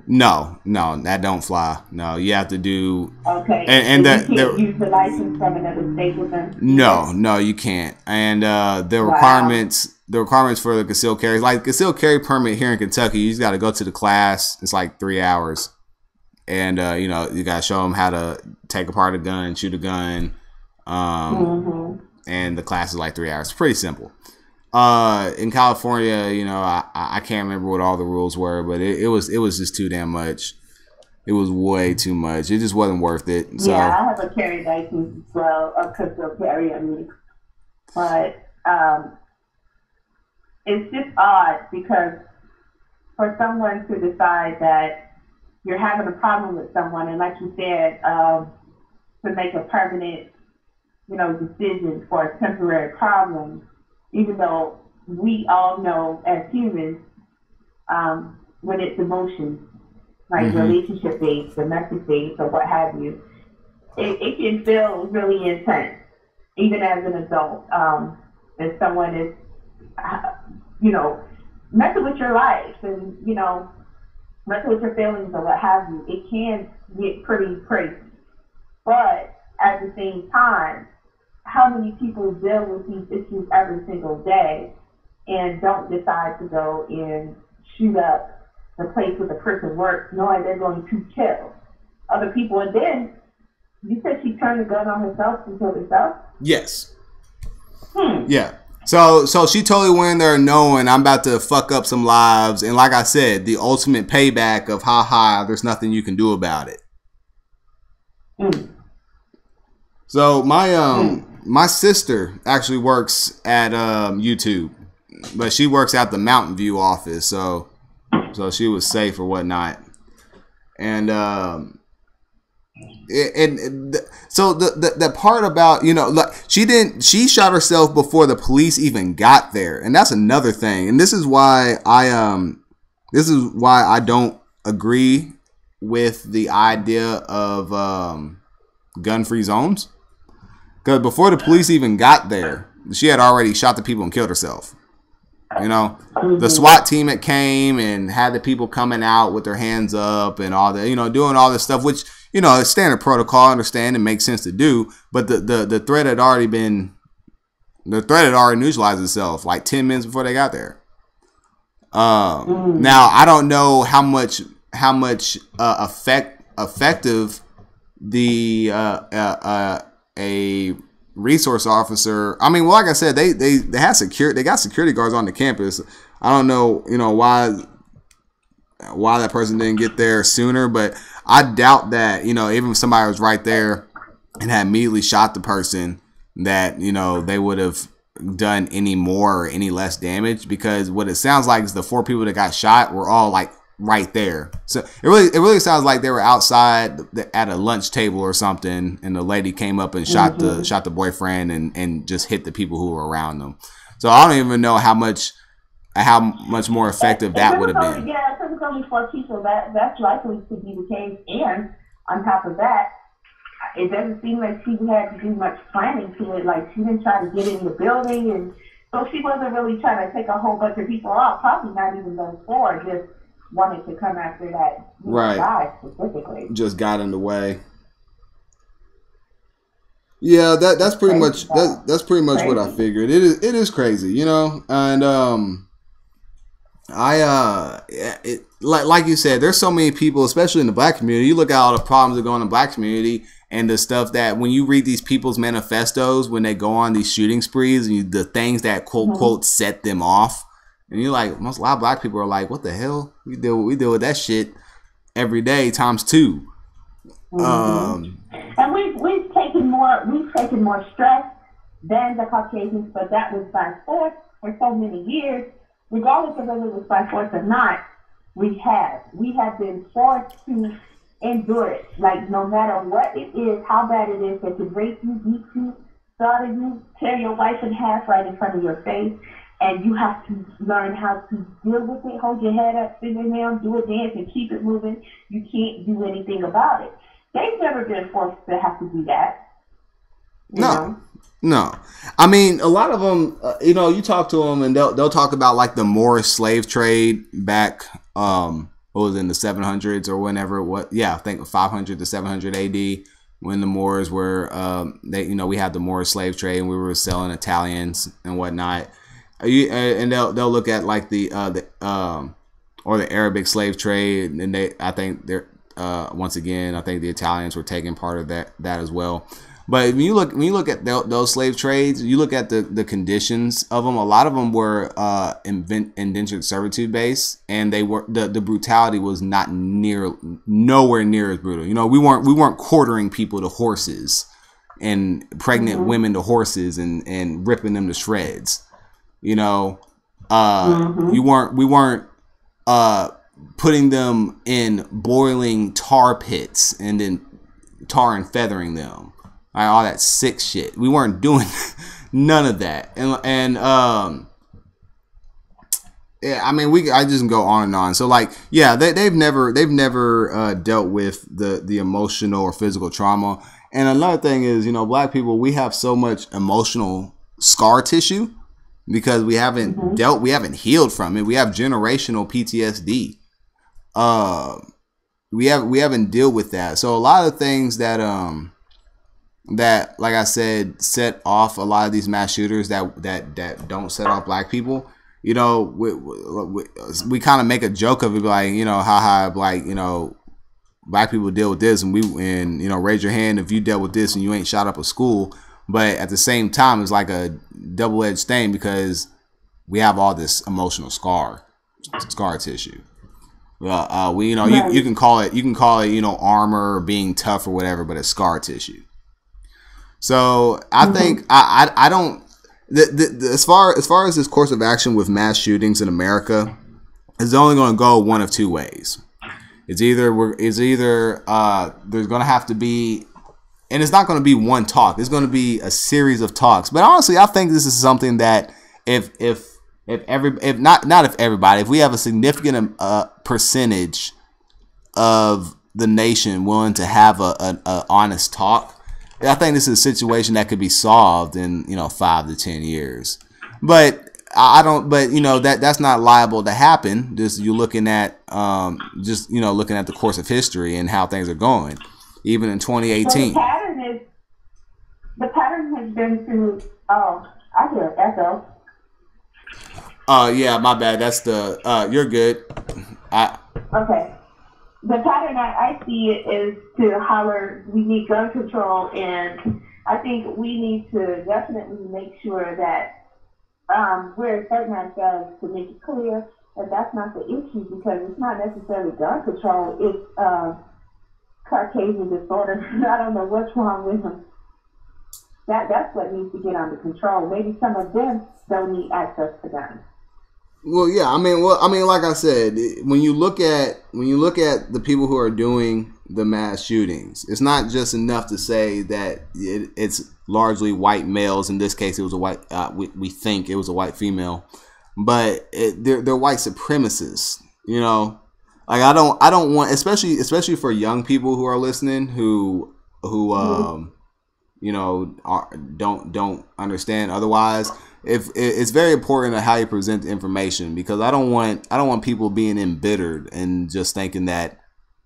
A: No, that don't fly. No, you have to do.
B: Okay.
A: And
B: you can't use the license from another state with them.
A: No, you can't. And the requirements for the concealed carry, like concealed carry permit here in Kentucky, you just got to go to the class. It's like 3 hours. And, you know, you got to show them how to take apart a gun, shoot a gun. And the class is like 3 hours. It's pretty simple. In California, you know, I can't remember what all the rules were, but it was just too damn much. It was way too much. It just wasn't worth it. So.
B: Yeah, I have a carry license as well, a concealed carry, but it's just odd because for someone to decide that you're having a problem with someone, and like you said, to make a permanent, you know, decision for a temporary problem, even though we all know as humans, when it's emotions, like relationship dates, domestic dates, or what have you, it can feel really intense, even as an adult. If someone is, you know, messing with your life and, you know, messing with your feelings or what have you, it can get pretty crazy. But at the same time, how many people deal with these issues every single day and don't decide to go and shoot up the place where the person works, knowing they're going to kill other people? And then you said she turned the gun on herself and killed herself?
A: Yes. Yeah. So she totally went in there knowing I'm about to fuck up some lives, and like I said, the ultimate payback of there's nothing you can do about it. So my sister actually works at YouTube, but she works at the Mountain View office, so she was safe or whatnot. And so the part about, you know, like she shot herself before the police even got there, and that's another thing. And this is why I don't agree with the idea of gun-free zones, because before the police even got there, she had already shot the people and killed herself. You know, the SWAT team that came and had the people coming out with their hands up and all that, you know, doing all this stuff, which, you know, it's standard protocol, I understand, and makes sense to do. But the threat had already neutralized itself like 10 minutes before they got there. Now I don't know how much effective the a resource officer. I mean, well, like I said, they had security. They got security guards on the campus. I don't know, you know, why that person didn't get there sooner, but I doubt that, you know, even if somebody was right there and had immediately shot the person, that, you know, they would have done any more or any less damage, because what it sounds like is the 4 people that got shot were all like right there. So it really sounds like they were outside at a lunch table or something, and the lady came up and shot the boyfriend and just hit the people who were around them. So I don't even know how much more effective that would have been.
B: Yeah, if it was only 4 people, that's likely to be the case. And on top of that, it doesn't seem like she had to do much planning to it. Like, she didn't try to get in the building, and so she wasn't really trying to take a whole bunch of people out. Probably not even those 4. Just wanted to come after that guy specifically.
A: Just got in the way. Yeah, that's pretty much that's pretty much what I figured. It is crazy, you know, and like you said, there's so many people, especially in the black community. You look at all the problems that go on in the black community, and the stuff that when you read these people's manifestos when they go on these shooting sprees, and the things that quote quote set them off. And you're like, a lot of black people are like, what the hell? We deal with that shit every day times 2.
B: And we've taken more stress than the Caucasians, but that was by force for so many years. Regardless of whether it was by force or not, we have been forced to endure it. Like, no matter what it is, how bad it is, they could rape you, beat you, slaughter you, tear your wife in half right in front of your face. And you have to learn how to deal with it, hold your head up, sit down, do a dance, and keep it moving. You can't do anything about it. They've never been forced to have to do that.
A: No. I mean, a lot of them, you know, you talk to them and they'll talk about like the Moorish slave trade back, what was it, in the 700s or whenever. I think 500 to 700 AD, when the Moors were, we had the Moorish slave trade and we were selling Italians and whatnot. And they'll look at like the Arabic slave trade, and I think once again, I think the Italians were taking part of that as well. But when you look at those slave trades, you look at the conditions of them. A lot of them were indentured servitude based, and they were the brutality was nowhere near as brutal. You know, we weren't quartering people to horses and pregnant women to horses and ripping them to shreds. You know, we weren't putting them in boiling tar pits and then tar and feathering them, like, all that sick shit. We weren't doing none of that. And Yeah, I mean, I just go on and on. So, like, yeah, they've never dealt with the emotional or physical trauma. And another thing is, you know, black people, we have so much emotional scar tissue because we haven't
B: Mm-hmm.
A: we haven't healed from it. We have generational PTSD. Uh, we haven't dealt with that. So a lot of things that, like I said, set off a lot of these mass shooters that don't set off black people. You know, we kind of make a joke of it, like, you know, haha, like, you know, black people deal with this, and you know, raise your hand if you dealt with this and you ain't shot up a school. But at the same time, it's like a double-edged thing because we have all this emotional scar tissue. We, you know, you
B: Right.
A: can call it you know, armor or being tough or whatever, but it's scar tissue. So I think
B: Mm-hmm.
A: I don't as far as this course of action with mass shootings in America is only going to go one of two ways. It's either there's going to have to be, and it's not going to be one talk. It's going to be a series of talks. But honestly, I think this is something that if not if everybody, if we have a significant percentage of the nation willing to have a honest talk, I think this is a situation that could be solved in, you know, 5 to 10 years. But I don't. But, you know, that's not liable to happen. Just you looking at just, you know, looking at the course of history and how things are going, even in
B: So
A: 2018.
B: the pattern has been to, oh, I hear an echo.
A: Yeah, my bad. That's the you're good. I
B: Okay. The pattern I see is to holler, we need gun control, and I think we need to definitely make sure that we're asserting ourselves to make it clear that that's not the issue, because it's not necessarily gun control, it's Caucasian disorder. I don't know what's wrong with them. That's what needs to get under control. Maybe some of them don't need access to guns.
A: Well, yeah. I mean, like I said, when you look at the people who are doing the mass shootings, it's not just enough to say that it's largely white males. In this case, it was a white. We think it was a white female, but they're white supremacists. You know, like I don't want, especially for young people who are listening who
B: Mm-hmm.
A: you know, don't understand otherwise. If it's very important how you present the information, because I don't want people being embittered and just thinking that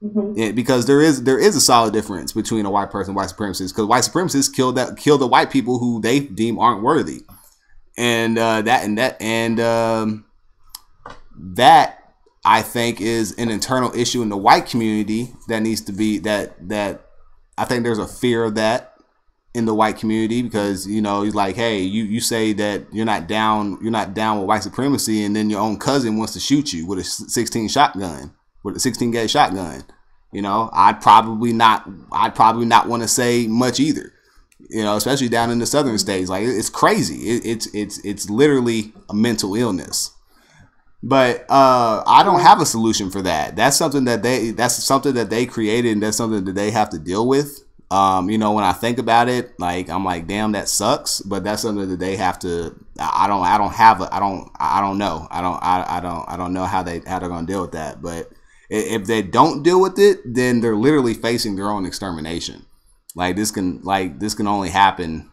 B: Mm-hmm.
A: because there is a solid difference between a white person and white supremacists, because white supremacists kill the white people who they deem aren't worthy, and that I think is an internal issue in the white community that needs to be that I think there's a fear of that in the white community, because, you know, he's like, hey, you say that you're not down with white supremacy, and then your own cousin wants to shoot you with a 16 gauge shotgun. You know, I'd probably not want to say much either. You know, especially down in the southern states, like, it's crazy. It's literally a mental illness. But I don't
B: Yeah.
A: have a solution for that. That's something that they created, and that's something that they have to deal with. You know, when I think about it, like, I'm like, damn, that sucks. But that's something that they have to. I don't know. I don't know how they're gonna deal with that. But if they don't deal with it, then they're literally facing their own extermination. Like, this can only happen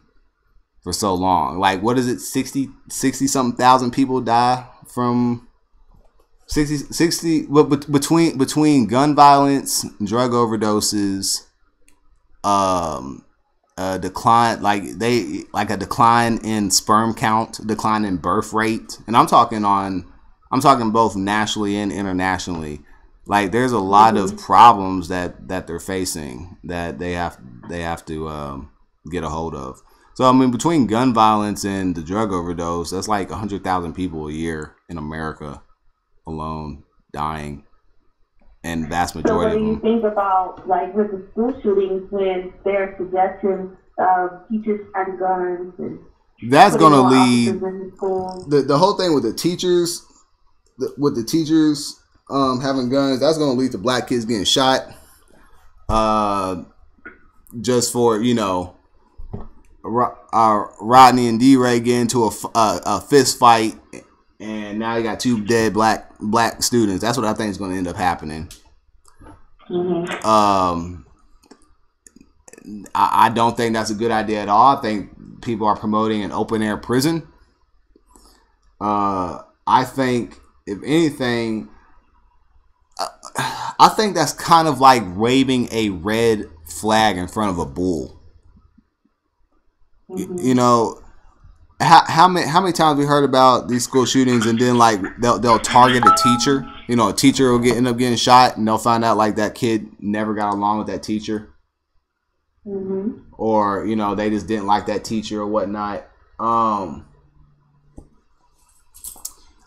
A: for so long. Like, what is it? 60 something thousand people die from 60 well, between gun violence, drug overdoses, decline, a decline in sperm count, decline in birth rate, and I'm talking both nationally and internationally. Like, there's a lot of
B: Mm-hmm.
A: problems that they're facing that they have to get a hold of. So, I mean, between gun violence and the drug overdose, that's like 100,000 people a year in America alone dying, and vast
B: So what
A: majority
B: do
A: of
B: you
A: them.
B: think about, like, with the school shootings, when there's suggestions of teachers having guns and
A: That's
B: putting
A: gonna
B: more officers
A: lead
B: in the schools?
A: the whole thing with the teachers, having guns. That's gonna lead to black kids getting shot, uh, just for, you know, Rodney and D-Ray get into a fist fight, and now you got 2 dead black students. That's what I think is going to end up happening. I don't think that's a good idea at all. I think people are promoting an open air prison. I think, if anything, I think that's kind of like waving a red flag in front of a bull. You know, how many times we heard about these school shootings, and then like they'll target a teacher. You know, a teacher will end up getting shot, and they'll find out like that kid never got along with that teacher, or you know they just didn't like that teacher or whatnot.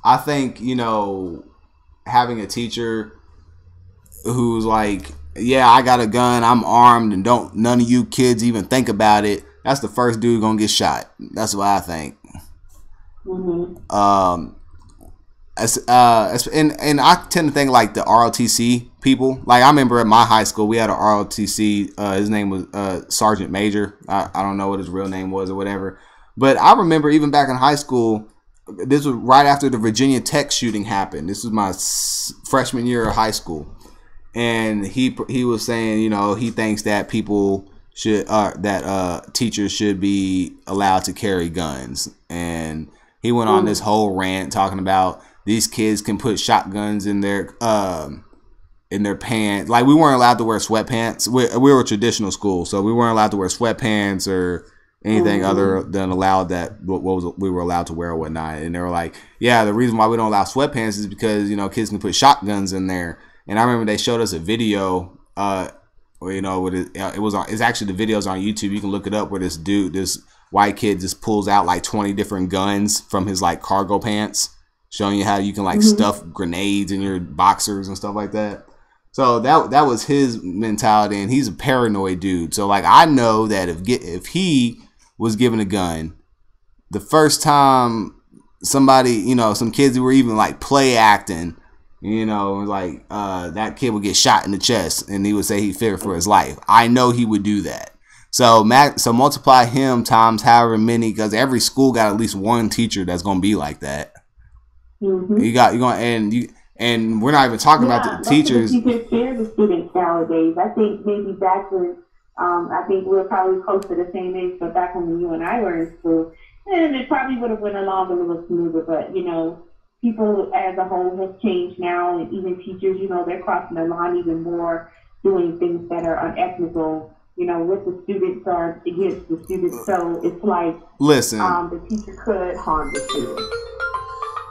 A: I think, you know, having a teacher who's like, yeah, I got a gun, I'm armed, and none of you kids even think about it. That's the first dude gonna get shot. That's what I think. And I tend to think like the ROTC people. Like I remember at my high school, we had an ROTC. His name was Sergeant Major. I don't know what his real name was or whatever. But I remember even back in high school, this was right after the Virginia Tech shooting happened. This was my freshman year of high school, and he was saying, you know, he thinks that people should teachers should be allowed to carry guns, and he went on this whole rant talking about these kids can put shotguns in their pants. Like we weren't allowed to wear sweatpants. We were a traditional school, so we weren't allowed to wear sweatpants or anything other than allowed that we were allowed to wear or whatnot. And they were like, yeah, the reason why we don't allow sweatpants is because, you know, kids can put shotguns in there. And I remember they showed us a video, where, you know, it's actually the videos on YouTube. You can look it up, where this white kid just pulls out like 20 different guns from his like cargo pants, showing you how you can like stuff grenades in your boxers and stuff like that. So that was his mentality, and he's a paranoid dude. So like I know that if he was given a gun, the first time somebody, you know, some kids who were even like play acting, you know, like that kid would get shot in the chest, and he would say he feared for his life. I know he would do that. So multiply him times however many, because every school got at least one teacher that's gonna be like that. And we're not even talking about the teachers.
B: Teachers fear the students nowadays. I think maybe back when, I think we're probably close to the same age, but back when you and I were in school, and it probably would have went along a little smoother. But, you know, people as a whole have changed now, and even teachers, you know, they're crossing the line even more, doing things that are unethical, you know, with the students or against the students. So it's like,
A: listen,
B: the teacher could harm the student.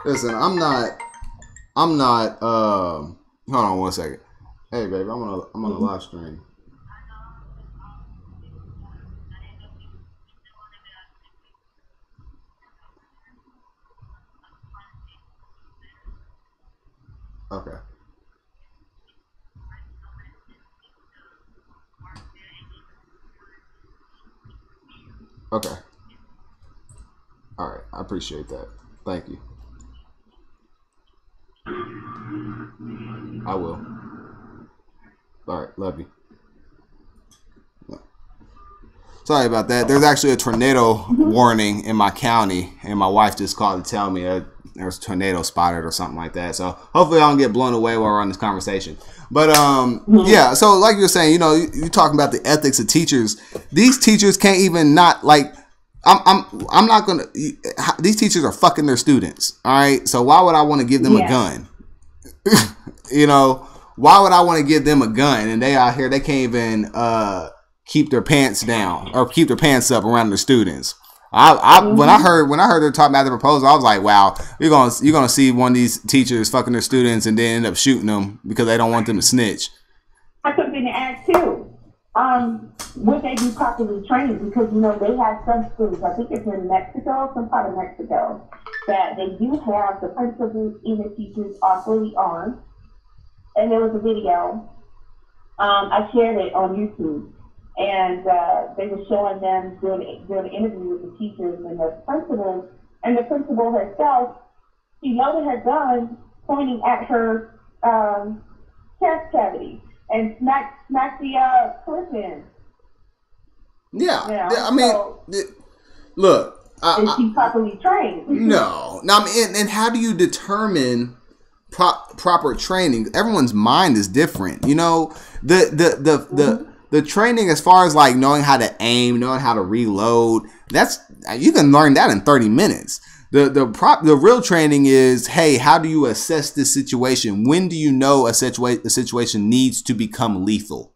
A: Listen, I'm not, hold on one second. Hey, baby, I'm on a live stream. Okay. Okay. All right. I appreciate that. Thank you. I will. All right. Love you. Sorry about that. There's actually a tornado warning in my county, and my wife just called to tell me there's a tornado spotted or something like that. So hopefully I don't get blown away while we're on this conversation. But yeah. So like you're saying, you know, you're talking about the ethics of teachers. These teachers can't even not like. I'm not gonna. These teachers are fucking their students. All right. So why would I want to give them a gun? You know, why would I want to give them a gun? And they out here, they can't even keep their pants down or keep their pants up around their students. When I heard her talking about the proposal, I was like, wow, you're gonna see one of these teachers fucking their students and then end up shooting them because they don't want them to snitch.
B: I could be to add too. Would they be properly trained? Because, you know, they have some schools, I think it's in Mexico, some part of Mexico, that they do have the principals and the teachers are fully armed. And there was a video, I shared it on YouTube, and they were showing them doing an interview with the teachers and the principal herself, she loaded her gun pointing at her chest cavity and smacked the clip in.
A: Yeah,
B: you know?
A: I mean, look.
B: Is she properly trained?
A: No. now, and how do you determine proper training? Everyone's mind is different. You know, the training as far as like knowing how to aim, knowing how to reload, that's, you can learn that in 30 minutes. The real training is, hey, how do you assess this situation? When do you know a situation needs to become lethal?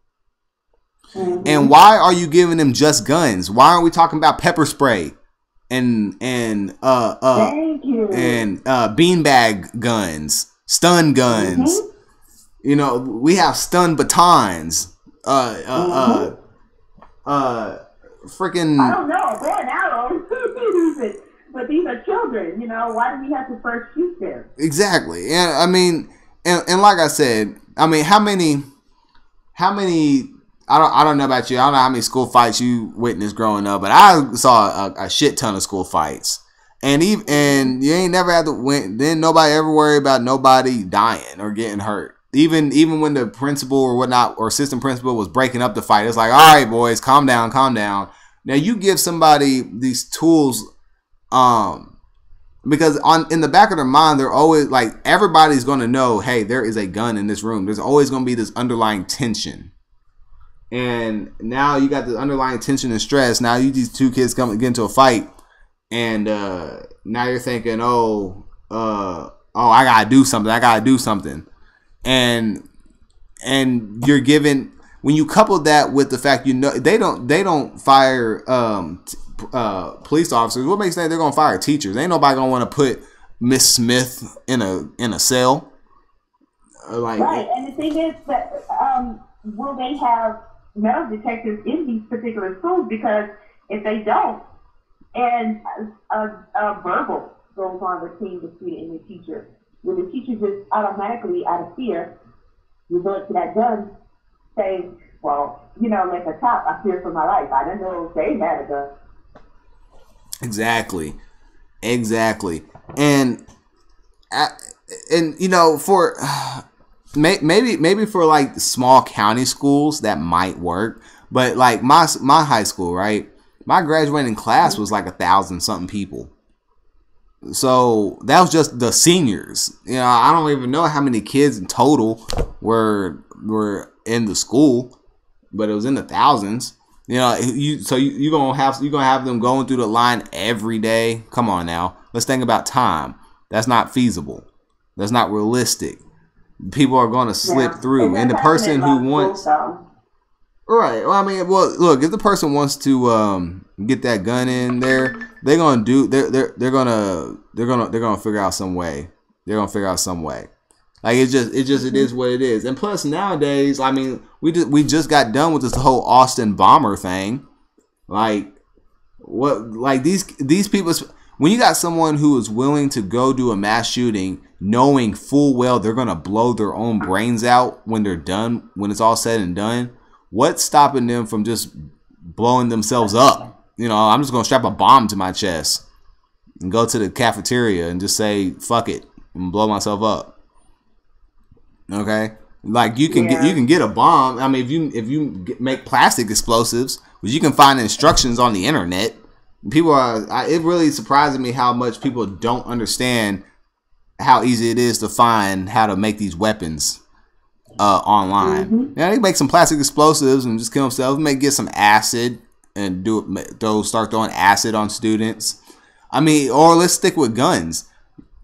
A: Mm-hmm. And why are you giving them just guns? Why aren't we talking about pepper spray and beanbag guns, stun guns? Mm-hmm. You know, we have stun batons. Freaking.
B: I don't know, boy and arrows. But these are children, you know. Why do we have to first shoot them?
A: Exactly. And I mean, and like I said, I mean, how many? I don't know about you. I don't know how many school fights you witnessed growing up, but I saw a shit ton of school fights. And you ain't never had to win. Then nobody ever worry about nobody dying or getting hurt. Even when the principal or whatnot or assistant principal was breaking up the fight, it's like, all right, boys, calm down. Now you give somebody these tools. Because in the back of their mind, they're always like, everybody's going to know, hey, there is a gun in this room. There's always going to be this underlying tension. And now you got the underlying tension and stress. Now these two kids get into a fight, and now you're thinking, I gotta do something. And you're given, when you couple that with the fact, you know, they don't fire police officers. What makes them think they're gonna fire teachers? Ain't nobody gonna want to put Miss Smith in a cell.
B: Right, and the thing is that will they have metal detectors in these particular schools? Because if they don't, and a verbal goes on between the student and the teacher, will the teacher just automatically, out of fear, resort to that gun, say, well, you know, like a cop, I fear for my life. I didn't know they had a gun.
A: Exactly. And you know, for maybe for like small county schools that might work, but like my high school, right? My graduating class was like 1,000-something people. So that was just the seniors. You know, I don't even know how many kids in total were in the school, but it was in the thousands. You know, you're gonna have them going through the line every day. Come on now, let's think about time. That's not feasible. That's not realistic. People are going to slip through, and the person who wants, right? Well, I mean, look, if the person wants to get that gun in there, they're gonna figure out some way. They're gonna figure out some way. Like it is what it is. And plus nowadays, I mean, we just got done with this whole Austin bomber thing. Like these people, when you got someone who is willing to go do a mass shooting, knowing full well they're gonna blow their own brains out when they're done, when it's all said and done, what's stopping them from just blowing themselves up? You know, I'm just gonna strap a bomb to my chest and go to the cafeteria and just say fuck it and blow myself up. Okay, like you can get a bomb. I mean, if you make plastic explosives, which you can find instructions on the internet. People it really surprises me how much people don't understand how easy it is to find how to make these weapons online. Mm-hmm. Yeah, they make some plastic explosives and just kill themselves. Get some acid and start throwing acid on students. I mean, or let's stick with guns.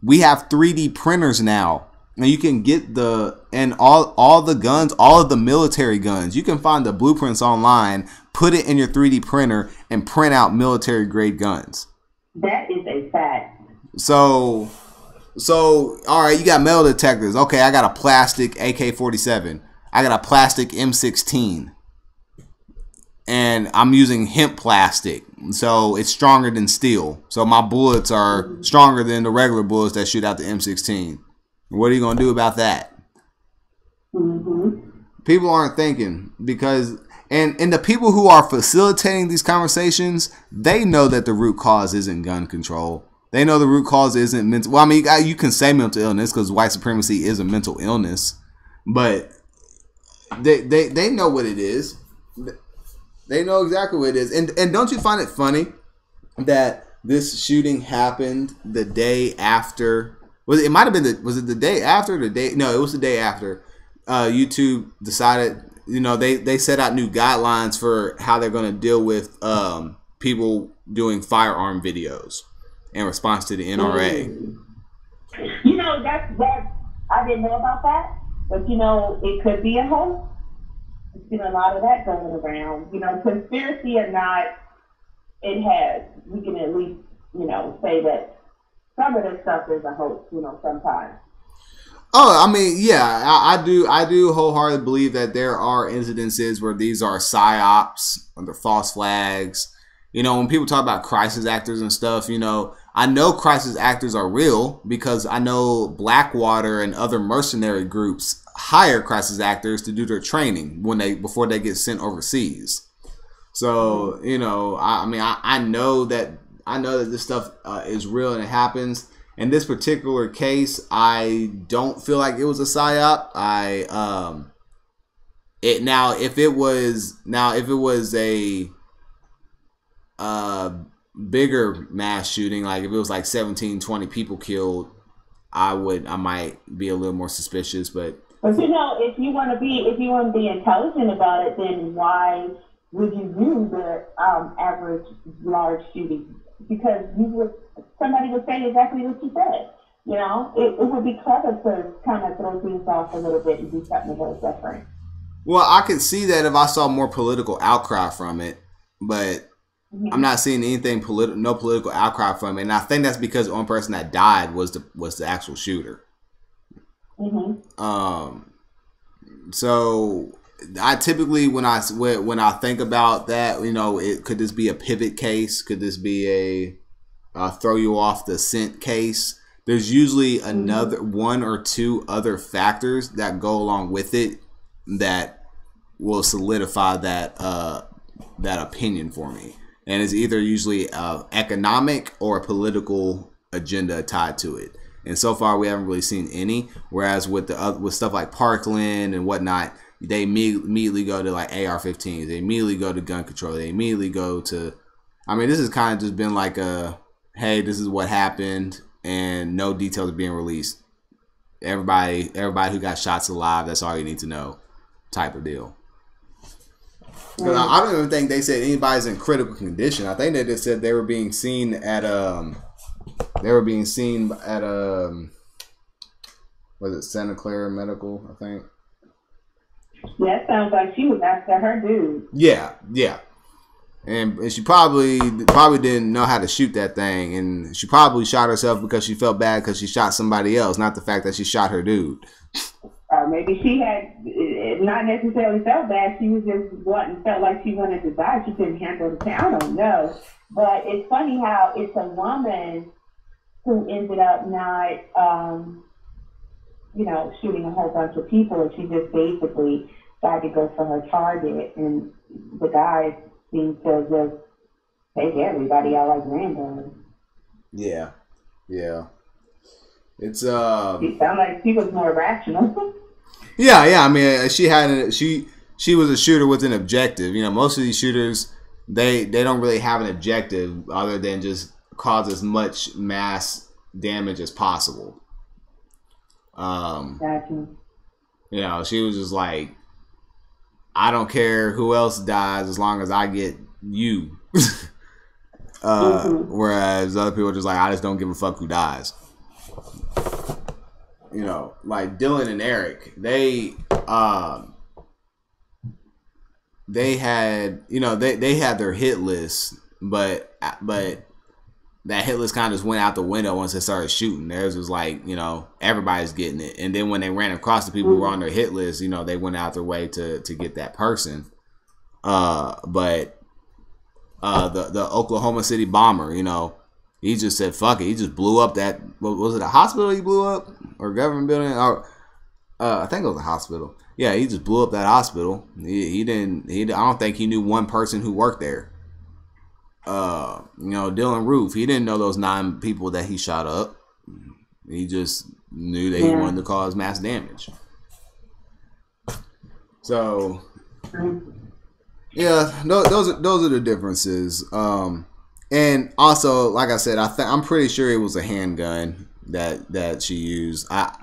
A: We have 3D printers now. And you can get all the guns, all of the military guns. You can find the blueprints online, put it in your 3D printer, and print out military grade guns.
B: That is a fact.
A: So all right, you got metal detectors. Okay, I got a plastic AK-47. I got a plastic M16. And I'm using hemp plastic. So it's stronger than steel. So my bullets are stronger than the regular bullets that shoot out the M16. What are you going to do about that? Mm-hmm. People aren't thinking because, and the people who are facilitating these conversations, they know that the root cause isn't gun control. They know the root cause isn't mental. Well, I mean, you can say mental illness because white supremacy is a mental illness, but they know what it is. They know exactly what it is. And don't you find it funny that This shooting happened the day after. It might have been was it the day after the day? No, it was the day after. YouTube decided, they set out new guidelines for how they're going to deal with people doing firearm videos in response to the NRA.
B: That I didn't know about that, but it could be a hoax. There's been a lot of that going around. Conspiracy or not, it has. We can at least, say that some of this stuff is a hoax, sometimes.
A: Oh, I mean, yeah, I do wholeheartedly believe that there are incidences where these are psyops or they're false flags. When people talk about crisis actors and stuff, I know crisis actors are real because I know Blackwater and other mercenary groups hire crisis actors to do their training before they get sent overseas. So, I know that this stuff is real and it happens. In this particular case, I don't feel like it was a psyop. If it was a bigger mass shooting, like if it was like 17, 20 people killed, I might be a little more suspicious. But
B: if you want to be intelligent about it, then why would you do the average large shooting? Because somebody would say exactly what you said. It would be clever to kind of throw things off a little bit and do something a little different.
A: Well, I could see that if I saw more political outcry from it, but I'm not seeing anything no political outcry from it, and I think that's because the only person that died was the actual shooter. So I typically when I think about that, could this be a pivot case? Could this be a throw you off the scent case? There's usually another one or two other factors that go along with it that will solidify that opinion for me, and it's either usually economic or a political agenda tied to it. And so far, we haven't really seen any. Whereas with stuff like Parkland and whatnot, they immediately go to like AR-15s. They immediately go to gun control. They immediately go to. I mean, this has kind of just been like hey, this is what happened, and no details are being released. Everybody who got shot's alive. That's all you need to know, type of deal. Because I don't even think they said anybody's in critical condition. I think they just said they were being seen at was it Santa Clara Medical, I think.
B: Yeah, it sounds like she was after her dude.
A: Yeah. And she probably didn't know how to shoot that thing, and she probably shot herself because she felt bad because she shot somebody else, not the fact that she shot her dude.
B: Maybe she had not necessarily felt bad. She was just felt like she wanted to die. She couldn't handle the pain. I don't know. But it's funny how it's a woman who ended up not, shooting a whole bunch of people, and she just basically tried to go for her target, and the guy seemed to just take everybody out like random. Yeah. It's She sounded like she was more rational.
A: Yeah. I mean, she was a shooter with an objective. Most of these shooters, they don't really have an objective other than just cause as much mass damage as possible.
B: Gotcha.
A: She was just like, I don't care who else dies as long as I get you. Whereas other people are just like, I just don't give a fuck who dies. Like Dylan and Eric, they had they had their hit list, but that hit list kind of just went out the window once they started shooting. Theirs was like, everybody's getting it. And then when they ran across the people who were on their hit list, they went out their way to get that person. But the Oklahoma City bomber, he just said, fuck it. He just blew up that, was it a hospital he blew up? Or government building? Or I think it was a hospital. Yeah, he just blew up that hospital. I don't think he knew one person who worked there. Dylan Roof, he didn't know those 9 people that he shot up. He just knew that he wanted to cause mass damage. So, yeah, those are the differences. And also, like I said, I'm pretty sure it was a handgun that she used. I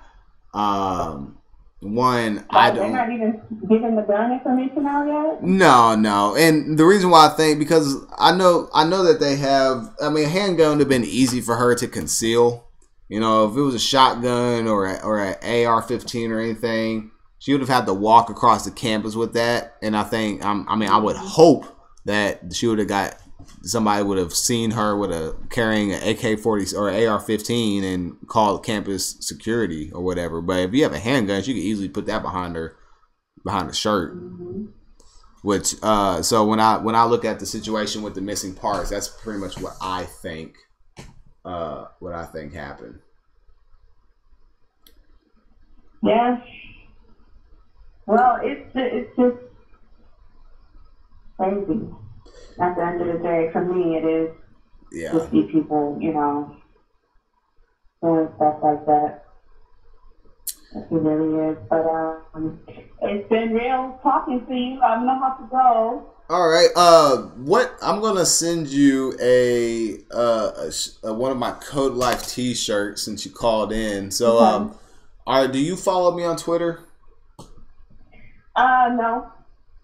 B: They're
A: don't.
B: not even giving the gun information out yet?
A: No. And the reason why I think, because I know that they have, I mean, a handgun would have been easy for her to conceal. You know, if it was a shotgun or an AR-15 or anything, she would have had to walk across the campus with that. And I think, I would hope that she would have got, somebody would have seen her with carrying an AK-40 or AR-15 and called campus security or whatever. But if you have a handgun, she could easily put that behind the shirt.
B: Mm-hmm.
A: Which so when I look at the situation with the missing parts, that's pretty much what I think happened.
B: Yeah. Well, it's just crazy. At the end of the day, for me, it is to see people, you know, doing stuff like that. It really is. But it's been real talking to you. I'm gonna have to go.
A: All right. What I'm gonna send you a one of my Code Life T-shirts since you called in. So do you follow me on Twitter?
B: No.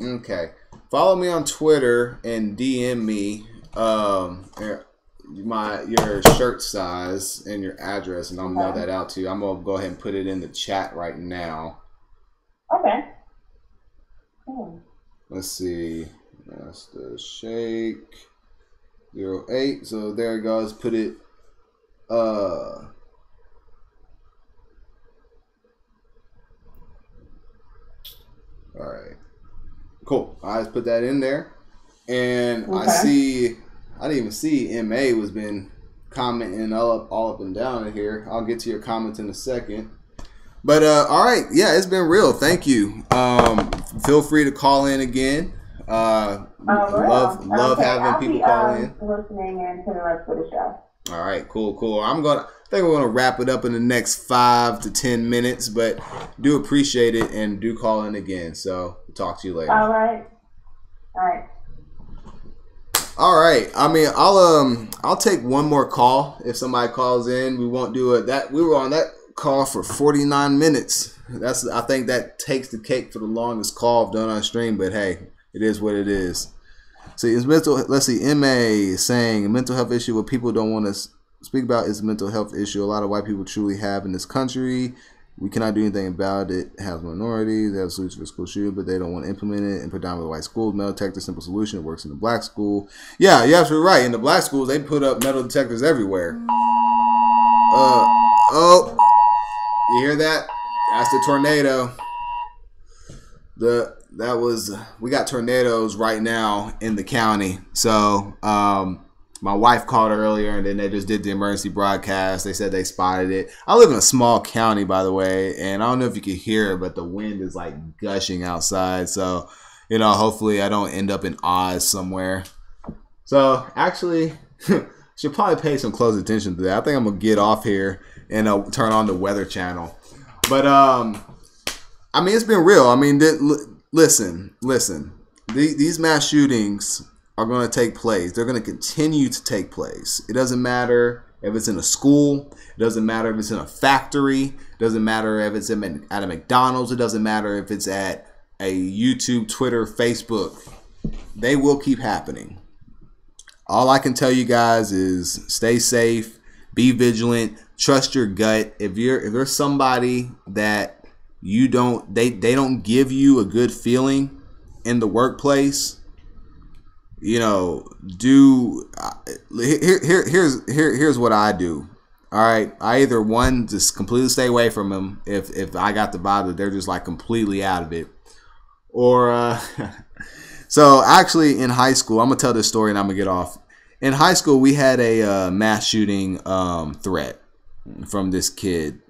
A: Okay. Follow me on Twitter and DM me your shirt size and your address, and I'll mail that out to you. I'm gonna go ahead and put it in the chat right now.
B: Okay. Cool.
A: Let's see. That's the Shake 08. So there it goes. Put it. All right. Cool. I just put that in there, and I didn't even see MA was been commenting all up and down in here. I'll get to your comments in a second. But all right, yeah, it's been real. Thank you. Feel free to call in again. Love having people call in.
B: Listening in to the rest of the show.
A: All right, cool. I think we're gonna wrap it up in the next 5 to 10 minutes, but do appreciate it and do call in again. So talk to you later.
B: All right.
A: All right. I mean, I'll take one more call if somebody calls in. We won't do it. We were on that call for 49 minutes. I think that takes the cake for the longest call I've done on stream. But hey, it is what it is. See, let's see. MA is saying a mental health issue what people don't want to speak about is a mental health issue a lot of white people truly have in this country. We cannot do anything about it. It has minorities. They have solutions for school shooting, but they don't want to implement it in predominantly white schools. Metal detector, simple solution. It works in the black school. Yeah, you're absolutely right. In the black schools, they put up metal detectors everywhere. Oh, you hear that? That's the tornado. We got tornadoes right now in the county. So, my wife called earlier, and then they just did the emergency broadcast. They said they spotted it. I live in a small county, by the way, and I don't know if you can hear it, but the wind is like gushing outside. So, you know, hopefully I don't end up in Oz somewhere. So, actually, should probably pay some close attention to that. I think I'm gonna get off here and turn on the Weather Channel. But I mean, it's been real. I mean, listen. These mass shootings are going to take place. They're going to continue to take place. It doesn't matter if it's in a school. It doesn't matter if it's in a factory. It doesn't matter if it's at a McDonald's. It doesn't matter if it's at a YouTube, Twitter, Facebook. They will keep happening. All I can tell you guys is stay safe, be vigilant, trust your gut. If there's somebody that they don't give you a good feeling in the workplace, you know, here's what I do. All right, I either just completely stay away from them if I got the vibe that they're just like completely out of it, or so actually in high school, I'm gonna tell this story and I'm gonna get off. In high school, we had a mass shooting threat from this kid.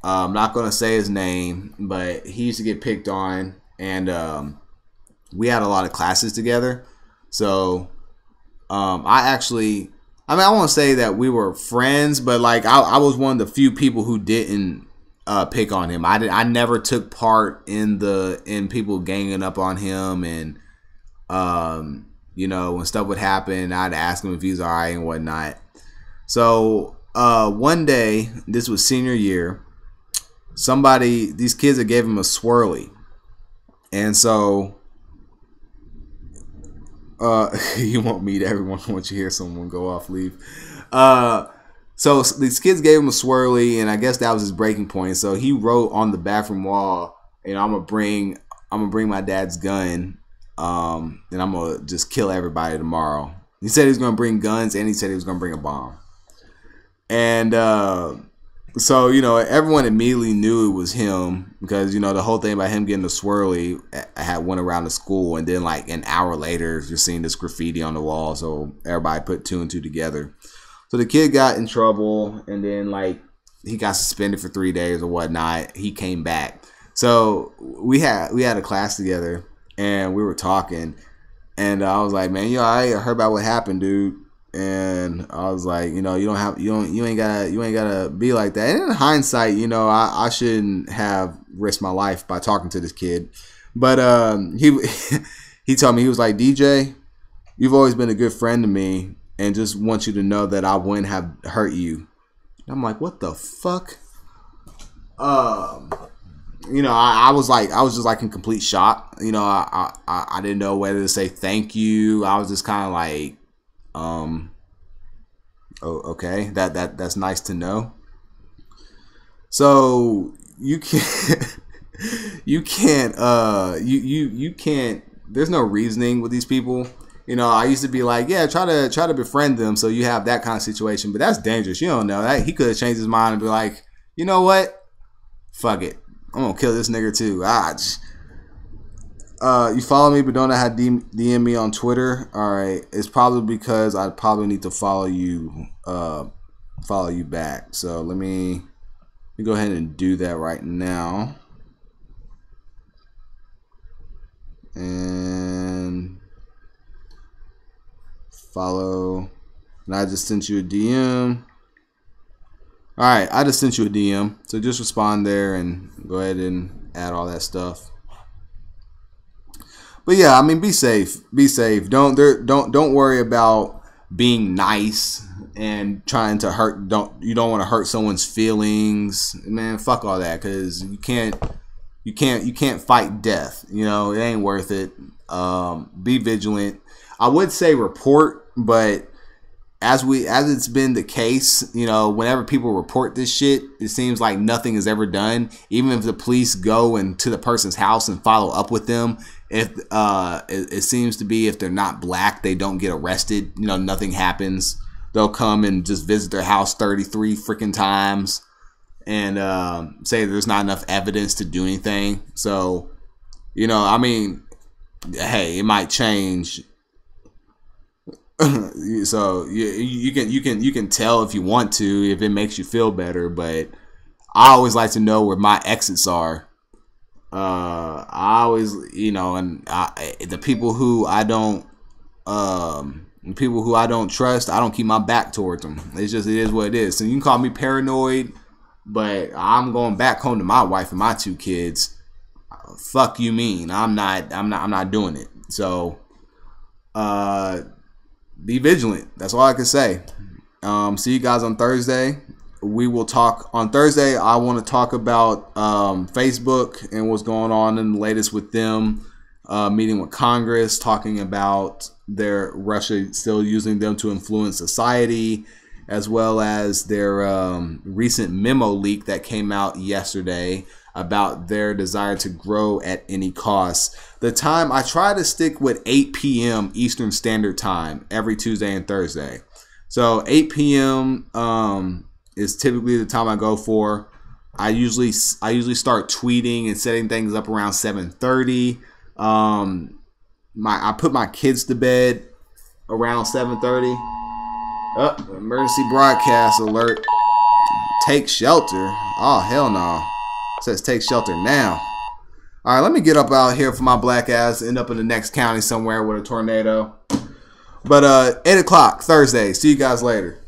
A: I'm not gonna say his name, but he used to get picked on, and we had a lot of classes together. So, I want to say that we were friends, but like I was one of the few people who didn't pick on him. I never took part in people ganging up on him and You know, when stuff would happen, I'd ask him if he's all right and whatnot. So one day, this was senior year, these kids had gave him a swirly. And so you won't meet everyone once you hear someone go off leave. So these kids gave him a swirly, and I guess that was his breaking point. So he wrote on the bathroom wall, you know, I'm gonna bring my dad's gun, and I'm gonna just kill everybody tomorrow. He said he was gonna bring guns, and he said he was gonna bring a bomb. And so, you know, everyone immediately knew it was him because, you know, the whole thing about him getting a swirly had went around the school, and then like an hour later, you're seeing this graffiti on the wall. So everybody put two and two together. So the kid got in trouble, and then like he got suspended for 3 days or whatnot. He came back. So we had a class together, and we were talking, and I was like, man, I heard about what happened, dude. And I was like, you know, you ain't gotta be like that. And in hindsight, you know, I shouldn't have risked my life by talking to this kid. But he told me, he was like, DJ, you've always been a good friend to me, and just want you to know that I wouldn't have hurt you. And I'm like, what the fuck? You know, I was just like in complete shock. You know, I didn't know whether to say thank you. I was just kind of like, oh, okay, that's nice to know. So you can't, you can't, there's no reasoning with these people. You know, I used to be like, yeah, try to befriend them, so you have that kind of situation, but that's dangerous. You don't know that he could have changed his mind and be like, you know what, fuck it, I'm gonna kill this nigga too. You follow me but don't know how to DM me on Twitter. All right, it's probably because I probably need to follow you back. So let me go ahead and do that right now. And follow. And I just sent you a DM. All right, I just sent you a DM. So just respond there and go ahead and add all that stuff. But yeah, I mean, be safe. Be safe. Don't worry about being nice and trying to hurt. You don't want to hurt someone's feelings, man. Fuck all that, because you can't fight death. You know, it ain't worth it. Be vigilant. I would say report, but as it's been the case, you know, whenever people report this shit, it seems like nothing is ever done. Even if the police go into the person's house and follow up with them, if it seems to be, if they're not black, they don't get arrested. You know, nothing happens. They'll come and just visit their house 33 freaking times and say there's not enough evidence to do anything. So, you know, I mean, hey, it might change. So you can tell if you want to, if it makes you feel better, but I always like to know where my exits are. I always, you know, and the people who I don't trust, I don't keep my back towards them. It is what it is. So you can call me paranoid, but I'm going back home to my wife and my 2 kids. Fuck you mean? I'm not doing it. So be vigilant. That's all I can say. See you guys on Thursday. We will talk on Thursday. I want to talk about Facebook and what's going on in the latest with them, meeting with Congress, talking about their Russia still using them to influence society, as well as their recent memo leak that came out yesterday about their desire to grow at any cost. The time, I try to stick with 8 p.m. Eastern Standard Time every Tuesday and Thursday. So 8 p.m. Is typically the time I go for. I usually start tweeting and setting things up around 7:30. I put my kids to bed around 7:30. Emergency broadcast alert. Take shelter. Oh, hell no. It says take shelter now. All right, let me get up out here for my black ass. End up in the next county somewhere with a tornado. But 8 o'clock Thursday. See you guys later.